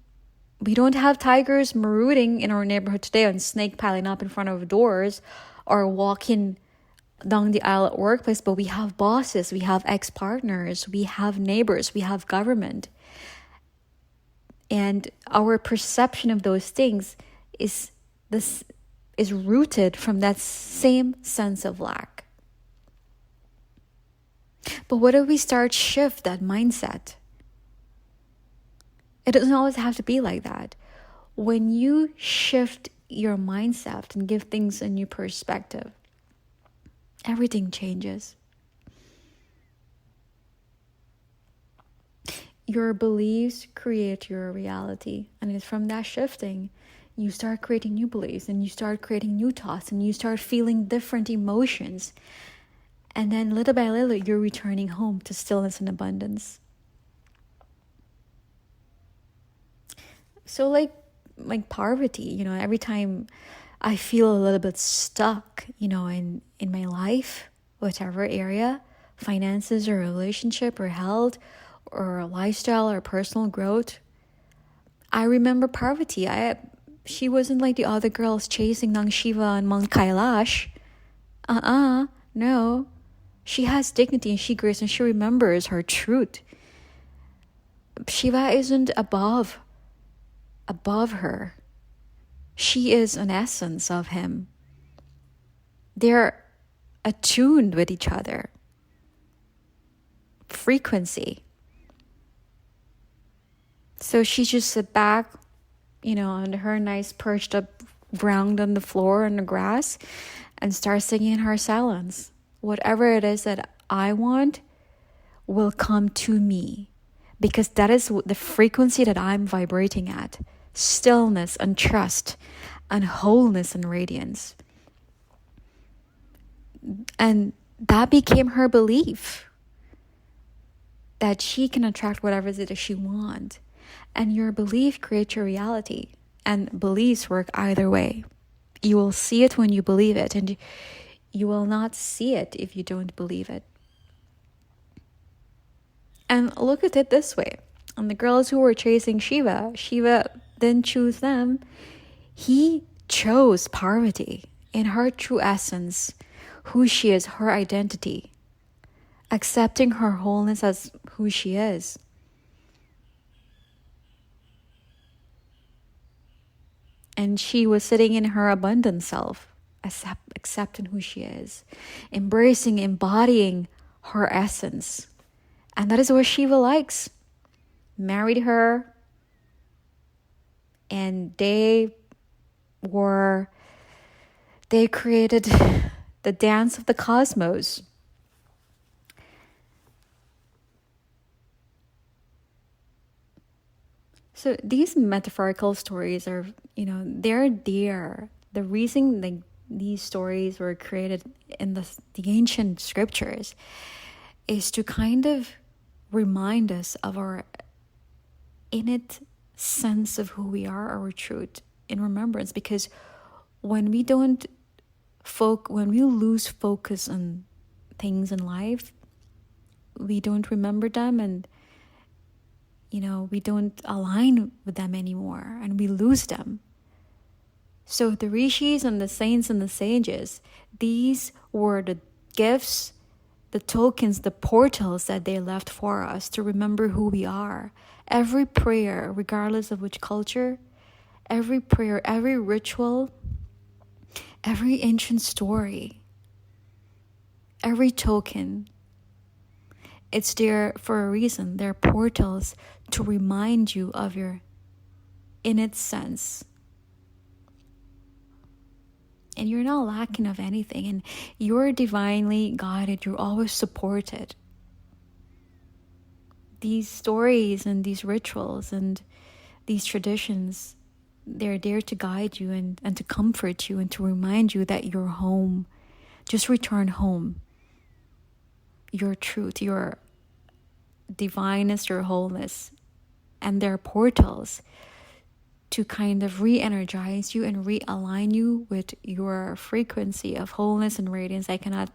We don't have tigers marauding in our neighborhood today and snake piling up in front of doors or walking down the aisle at workplace, but we have bosses, we have ex-partners, we have neighbors, we have government. And our perception of those things is rooted from that same sense of lack. But what if we start shift that mindset? It doesn't always have to be like that. When you shift your mindset and give things a new perspective, everything changes. Your beliefs create your reality. And it's from that shifting, you start creating new beliefs, and you start creating new thoughts, and you start feeling different emotions. And then little by little, you're returning home to stillness and abundance. So like Parvati, every time I feel a little bit stuck, in my life, whatever area, finances or relationship or health or lifestyle or personal growth, I remember Parvati. She wasn't like the other girls chasing down Shiva on Mount Kailash. No. She has dignity and she grace, and she remembers her truth. Shiva isn't above her. She is an essence of him. They're attuned with each other. Frequency. So she just sit back, on her nice perched up ground on the floor on the grass, and start singing in her silence. Whatever it is that I want will come to me, because that is the frequency that I'm vibrating at. Stillness and trust and wholeness and radiance. And that became her belief, that she can attract whatever it is that she wants. And your belief creates your reality. And beliefs work either way. You will see it when you believe it, and you will not see it if you don't believe it. And look at it this way. And the girls who were chasing Shiva didn't choose them. He chose Parvati in her true essence, who she is, her identity, accepting her wholeness as who she is. And she was sitting in her abundant self, accepting who she is, embracing, embodying her essence. And that is what Shiva likes. Married her, and they created the dance of the cosmos. So these metaphorical stories are, they're there. The reason these stories were created in the ancient scriptures is to kind of remind us of our innate sense of who we are, our truth, in remembrance. Because when we lose focus on things in life, we don't remember them, and we don't align with them anymore, and we lose them. So the rishis and the saints and the sages, these were the gifts, the tokens, the portals that they left for us to remember who we are. Every prayer, regardless of which culture, every prayer, every ritual, every ancient story, every token It's there for a reason. They're portals to remind you of your innate sense. And you're not lacking of anything. And you're divinely guided. You're always supported. These stories and these rituals and these traditions, they're there to guide you and to comfort you and to remind you that you're home. Just return home. Your truth, your divineness, your wholeness. And they're portals to kind of re-energize you and realign you with your frequency of wholeness and radiance. I cannot,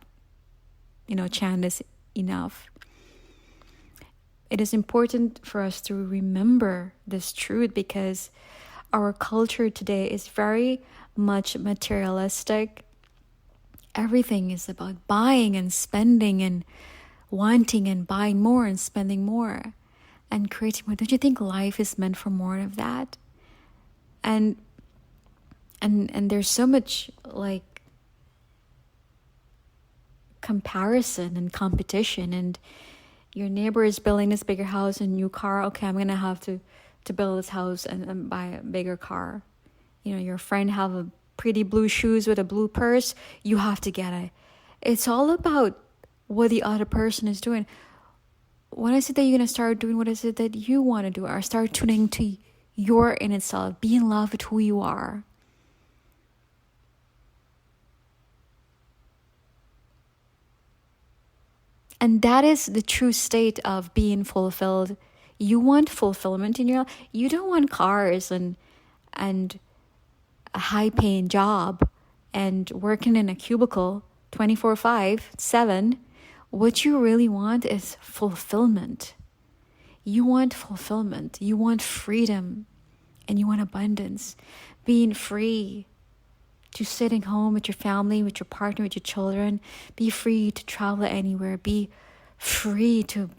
chant this enough. It is important for us to remember this truth because our culture today is very much materialistic. Everything is about buying and spending and wanting and buying more and spending more and creating more. Don't you think life is meant for more of that? And there's so much like comparison and competition, and your neighbor is building this bigger house and new car. Okay, I'm gonna have to build this house and buy a bigger car. Your friend have a pretty blue shoes with a blue purse. You have to get it. It's all about what the other person is doing. When is it that you're gonna start doing what is it that you want to do, or start tuning to your inner self? Be in love with who you are. And that is the true state of being fulfilled. You want fulfillment in your life. You don't want cars and a high-paying job and working in a cubicle 24/5/7. What you really want is fulfillment. You want fulfillment. You want freedom. And you want abundance. Being free to sitting home with your family, with your partner, with your children. Be free to travel anywhere. Be free to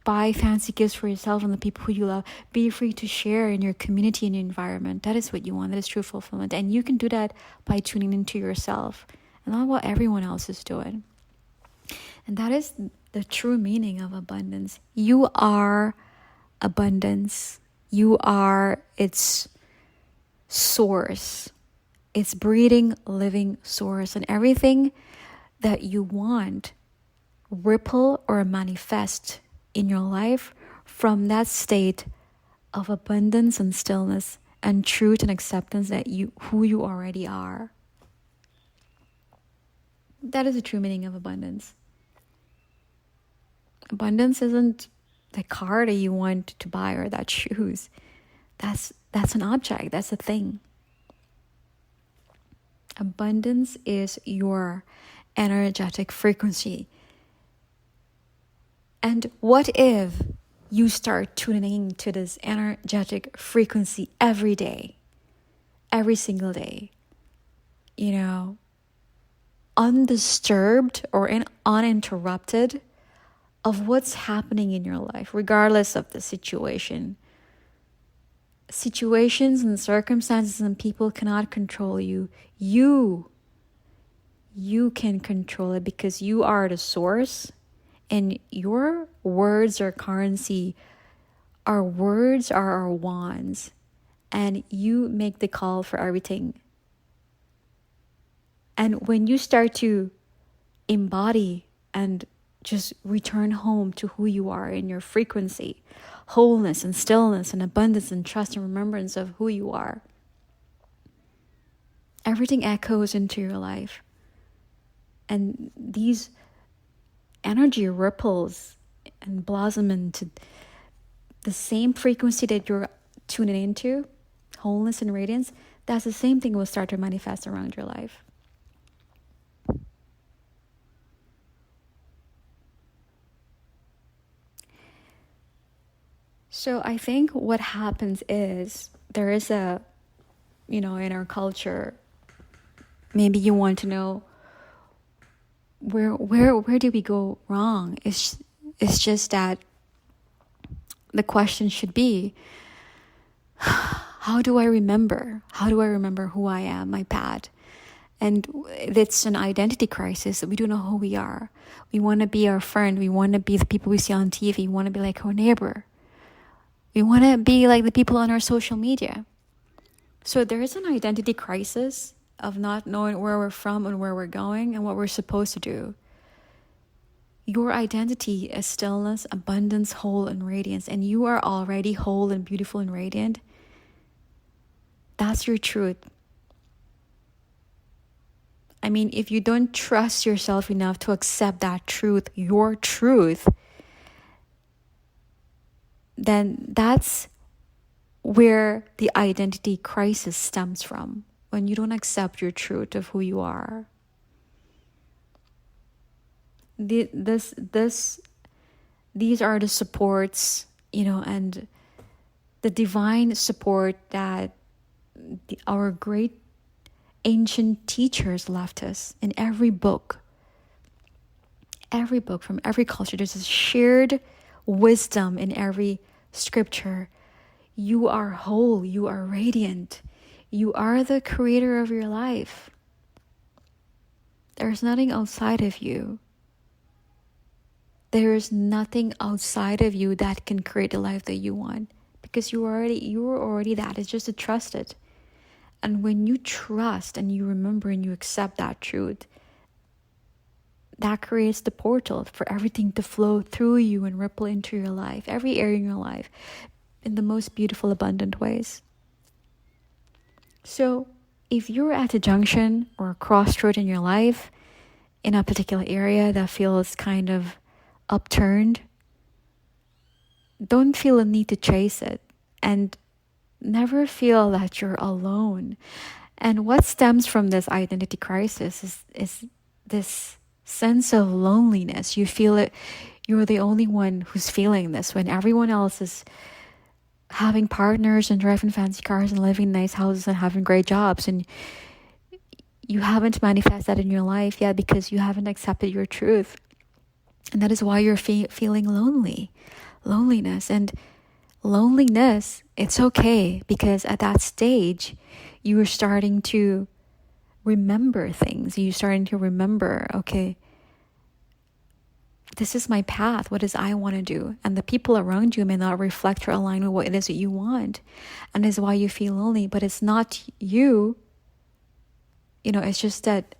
buy fancy gifts for yourself and the people who you love. Be free to share in your community and your environment. That is what you want. That is true fulfillment. And you can do that by tuning into yourself and not what everyone else is doing. And that is the true meaning of abundance. You are abundance. You are its source. Its breathing, living source. And everything that you want ripple or manifest in your life from that state of abundance and stillness and truth and acceptance that who you already are. That is the true meaning of abundance. Abundance isn't the car that you want to buy or that shoes. That's an object. That's a thing. Abundance is your energetic frequency. And what if you start tuning to this energetic frequency every day, every single day, undisturbed or uninterrupted of what's happening in your life, regardless of the situation. Situations and circumstances and people cannot control you. You can control it because you are the source, and your words are currency. Our words are our wands, and you make the call for everything. And when you start to embody and just return home to who you are in your frequency, wholeness and stillness and abundance and trust and remembrance of who you are, everything echoes into your life. And these energy ripples and blossom into the same frequency that you're tuning into, wholeness and radiance. That's the same thing will start to manifest around your life. So I think what happens is there is in our culture, maybe you want to know where did we go wrong? It's just that the question should be, how do I remember? How do I remember who I am, my path? And it's an identity crisis. We don't know who we are. We want to be our friend. We want to be the people we see on TV. We want to be like our neighbor. We want to be like the people on our social media. So there is an identity crisis of not knowing where we're from and where we're going and what we're supposed to do. Your identity is stillness, abundance, whole, and radiance. And you are already whole and beautiful and radiant. That's your truth. I mean, if you don't trust yourself enough to accept that truth, your truth, then that's where the identity crisis stems from. When you don't accept your truth of who you are. These are the supports, and the divine support that our great ancient teachers left us in every book. Every book from every culture, there's a shared wisdom in every scripture. You are whole, you are radiant, you are the creator of your life. There's nothing outside of you. There is nothing outside of you that can create the life that you want, because you were already that. It's just to trust it. And when you trust and you remember and you accept that truth, that creates the portal for everything to flow through you and ripple into your life, every area in your life, in the most beautiful, abundant ways. So if you're at a junction or a crossroad in your life, in a particular area that feels kind of upturned, don't feel a need to chase it, and never feel that you're alone. And what stems from this identity crisis is this sense of loneliness. You feel it, you're the only one who's feeling this when everyone else is having partners and driving fancy cars and living in nice houses and having great jobs, and you haven't manifested that in your life yet because you haven't accepted your truth. And that is why you're feeling loneliness. And loneliness, it's okay, because at that stage, you are starting to remember things. You're starting to remember, okay, this is my path. What is I want to do? And the people around you may not reflect or align with what it is that you want. And that's why you feel lonely. But it's not you. It's just that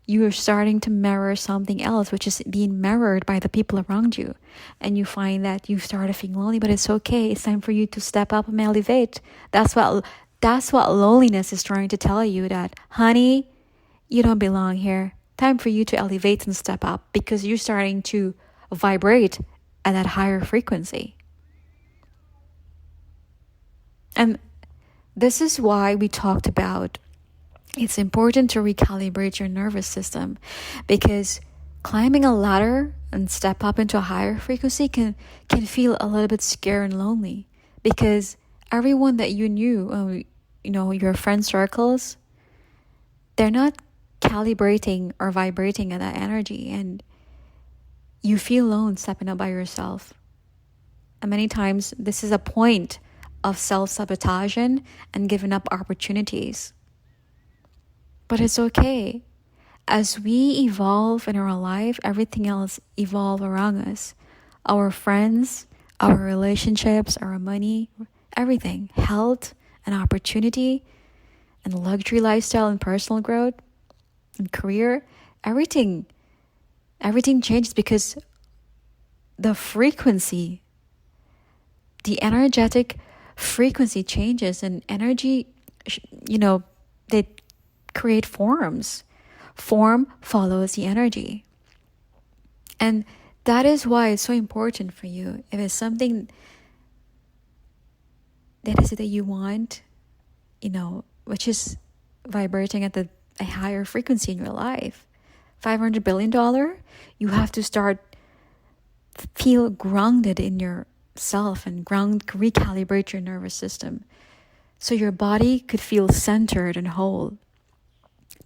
you are starting to mirror something else, which is being mirrored by the people around you. And you find that you started feeling lonely, but it's okay. It's time for you to step up and elevate. That's what loneliness is trying to tell you, that, honey, you don't belong here. Time for you to elevate and step up, because you're starting to vibrate at that higher frequency. And this is why we talked about it's important to recalibrate your nervous system, because climbing a ladder and step up into a higher frequency can feel a little bit scary and lonely, because everyone that you knew, your friend circles, they're not calibrating or vibrating at that energy, and you feel alone stepping up by yourself. And many times this is a point of self-sabotaging and giving up opportunities. But it's okay. As we evolve in our life, everything else evolves around us. Our friends, our relationships, our money, everything, health and opportunity and luxury lifestyle and personal growth and career, everything changes, because the frequency, the energetic frequency changes, and energy, they create forms. Form follows the energy. And that is why it's so important for you. If it's something that is it that you want, which is vibrating at a higher frequency in your life, $500 billion, you have to start feel grounded in yourself and recalibrate your nervous system, so your body could feel centered and whole,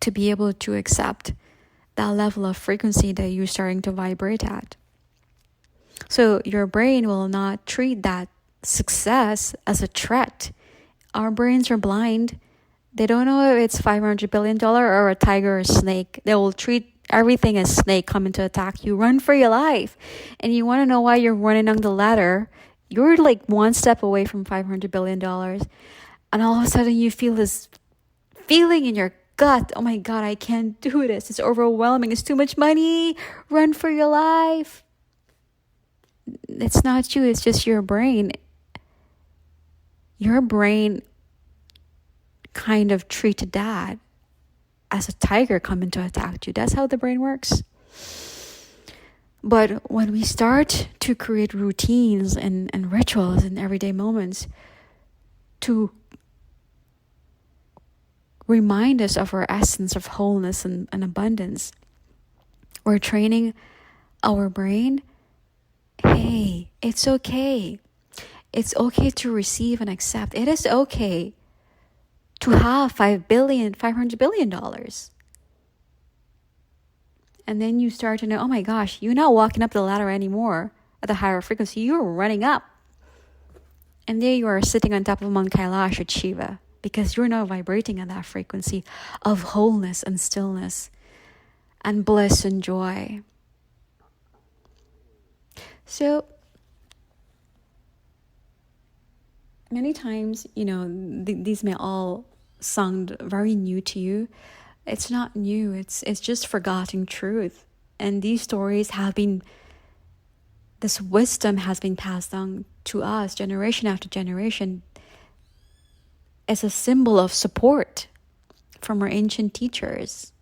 to be able to accept that level of frequency that you're starting to vibrate at. So your brain will not treat that success as a threat. Our brains are blind. They don't know if it's $500 billion or a tiger or a snake. They will treat everything as snake coming to attack you. Run for your life. And you want to know why you're running on the ladder. You're like one step away from $500 billion. And all of a sudden you feel this feeling in your gut. Oh my God, I can't do this. It's overwhelming. It's too much money. Run for your life. It's not you. It's just your brain. Your brain kind of treated that as a tiger coming to attack you. That's how the brain works. But when we start to create routines and rituals in everyday moments to remind us of our essence of wholeness and abundance, we're training our brain, hey, it's okay. It's okay to receive and accept. It is okay to have $500 billion. And then you start to know, oh my gosh, you're not walking up the ladder anymore at the higher frequency. You're running up. And there you are sitting on top of Mount Kailash or Shiva, because you're now vibrating at that frequency of wholeness and stillness and bliss and joy. So many times, these may all sound very new to you. It's not new. It's just forgotten truth. And these stories this wisdom has been passed on to us generation after generation as a symbol of support from our ancient teachers.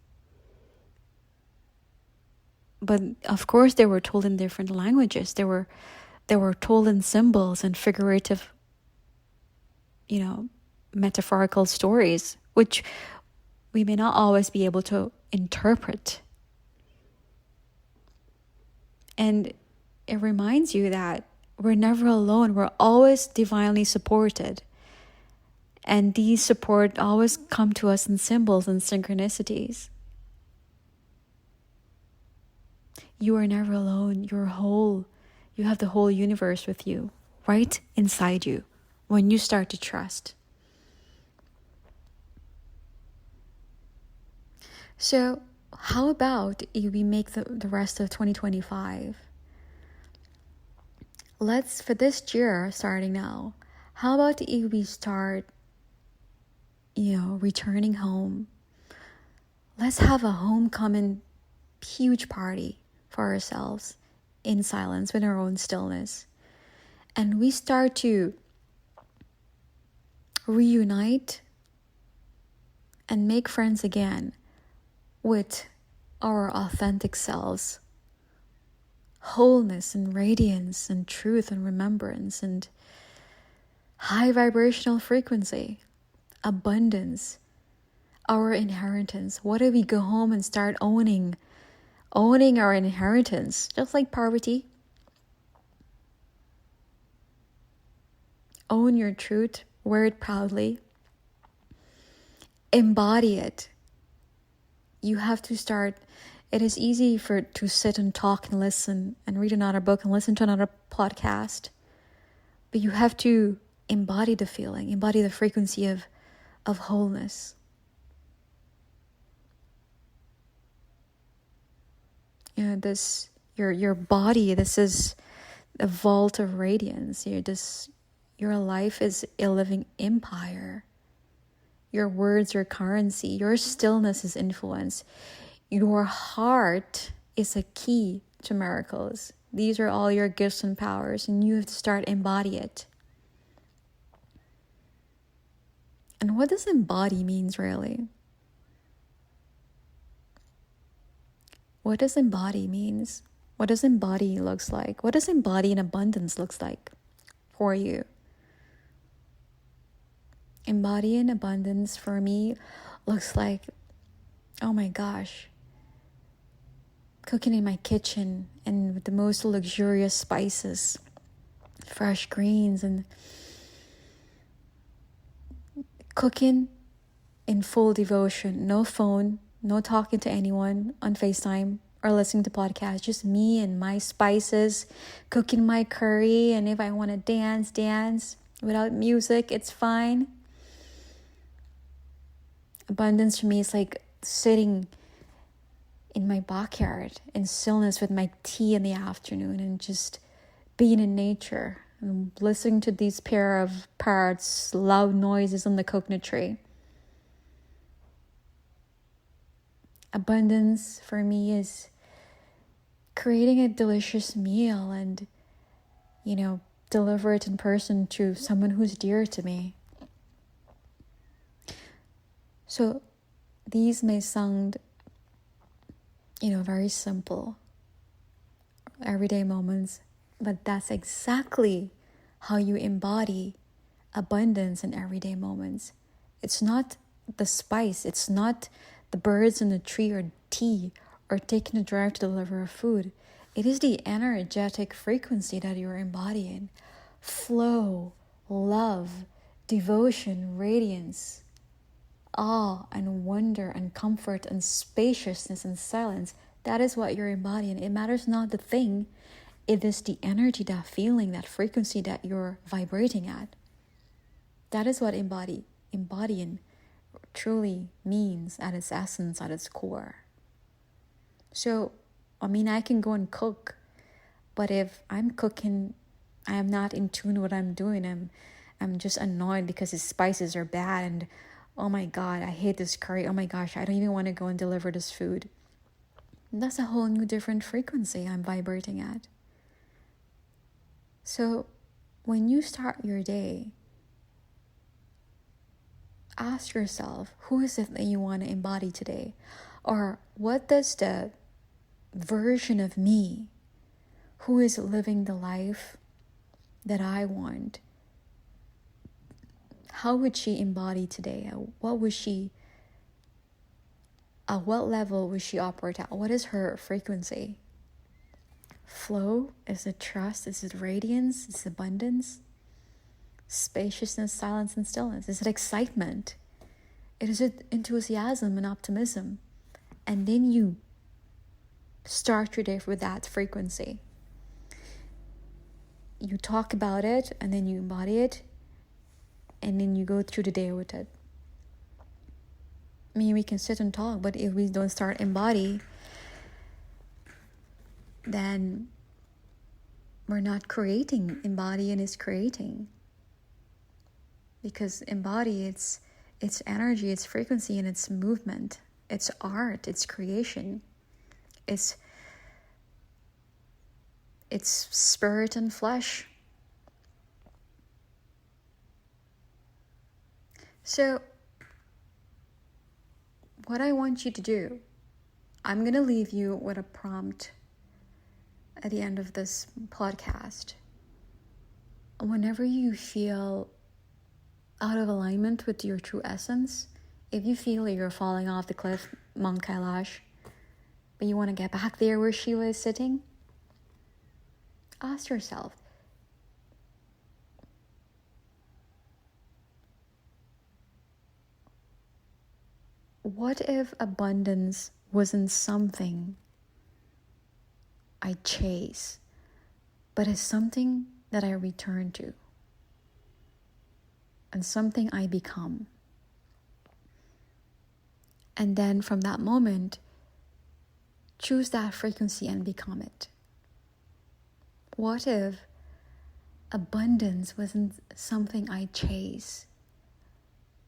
But of course, they were told in different languages. They were told in symbols and figurative, metaphorical stories, which we may not always be able to interpret. And it reminds you that we're never alone. We're always divinely supported. And these support always come to us in symbols and synchronicities. You are never alone. You're whole. You have the whole universe with you, right inside you, when you start to trust. So how about if we make the rest of 2025? For this year, starting now, how about if we start, returning home? Let's have a homecoming huge party for ourselves in silence with our own stillness. And we start to reunite and make friends again with our authentic selves. Wholeness and radiance and truth and remembrance and high vibrational frequency, abundance, our inheritance. What if we go home and start owning our inheritance, just like Parvati? Own your truth, wear it proudly, embody it. You have to start. It is easy to sit and talk and listen and read another book and listen to another podcast. But you have to embody the feeling, embody the frequency of wholeness. Your body, this is a vault of radiance. Your life is a living empire. Your words are currency. Your stillness is influence. Your heart is a key to miracles. These are all your gifts and powers, and you have to start embody it. And what does embody means really? What does embody means? What does embody looks like? What does embody in abundance looks like for you? Embody in abundance for me looks like, oh my gosh, cooking in my kitchen and with the most luxurious spices, fresh greens, and cooking in full devotion. No phone, no talking to anyone on FaceTime or listening to podcasts. Just me and my spices, cooking my curry. And if I want to dance without music, it's fine. Abundance for me is like sitting in my backyard in stillness with my tea in the afternoon and just being in nature and listening to these pair of parrots, loud noises on the coconut tree. Abundance for me is creating a delicious meal and, deliver it in person to someone who's dear to me. So these may sound, very simple, everyday moments, but that's exactly how you embody abundance in everyday moments. It's not the spice, it's not the birds in the tree or tea or taking a drive to deliver food. It is the energetic frequency that you're embodying. Flow, love, devotion, radiance, awe and wonder and comfort and spaciousness and silence. That is what you're embodying. It matters not the thing. It is the energy, that feeling, that frequency that you're vibrating at. That is what embodying truly means at its essence, at its core. So, I can go and cook, but if I'm cooking, I am not in tune with what I'm doing. I'm just annoyed because the spices are bad and oh my God, I hate this curry. Oh my gosh, I don't even want to go and deliver this food. That's a whole new different frequency I'm vibrating at. So when you start your day, ask yourself, who is it that you want to embody today? Or what does the version of me who is living the life that I want, how would she embody today? What would she, at what level would she operate at? What is her frequency? Flow? Is it trust? Is it radiance? Is it abundance? Spaciousness, silence, and stillness? Is it excitement? Is it enthusiasm and optimism? And then you start your day with that frequency. You talk about it, and then you embody it, and then you go through the day with it. We can sit and talk, but if we don't start embody, then we're not creating. Embodying is creating. Because embody, it's energy, it's frequency, and it's movement. It's art, it's creation. It's spirit and flesh. So, what I want you to do, I'm going to leave you with a prompt at the end of this podcast. Whenever you feel out of alignment with your true essence, if you feel you're falling off the cliff, Mount Kailash, but you want to get back there where Shiva is sitting, ask yourself, what if abundance wasn't something I chase, but is something that I return to, and something I become? And then from that moment, choose that frequency and become it. What if abundance wasn't something I chase,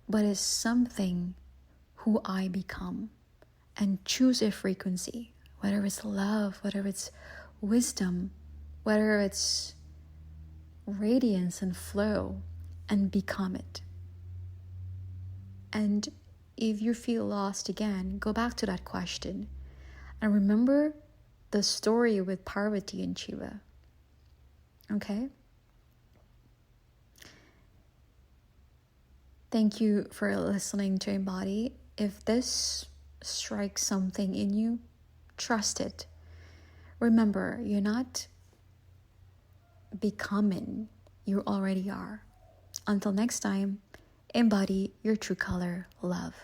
but is something who I become? And choose a frequency, whether it's love, whether it's wisdom, whether it's radiance and flow, and become it. And if you feel lost again, go back to that question and remember the story with Parvati and Shiva. Okay? Thank you for listening to Embody. If this strikes something in you, trust it. Remember, you're not becoming, you already are. Until next time, embody your true color, love.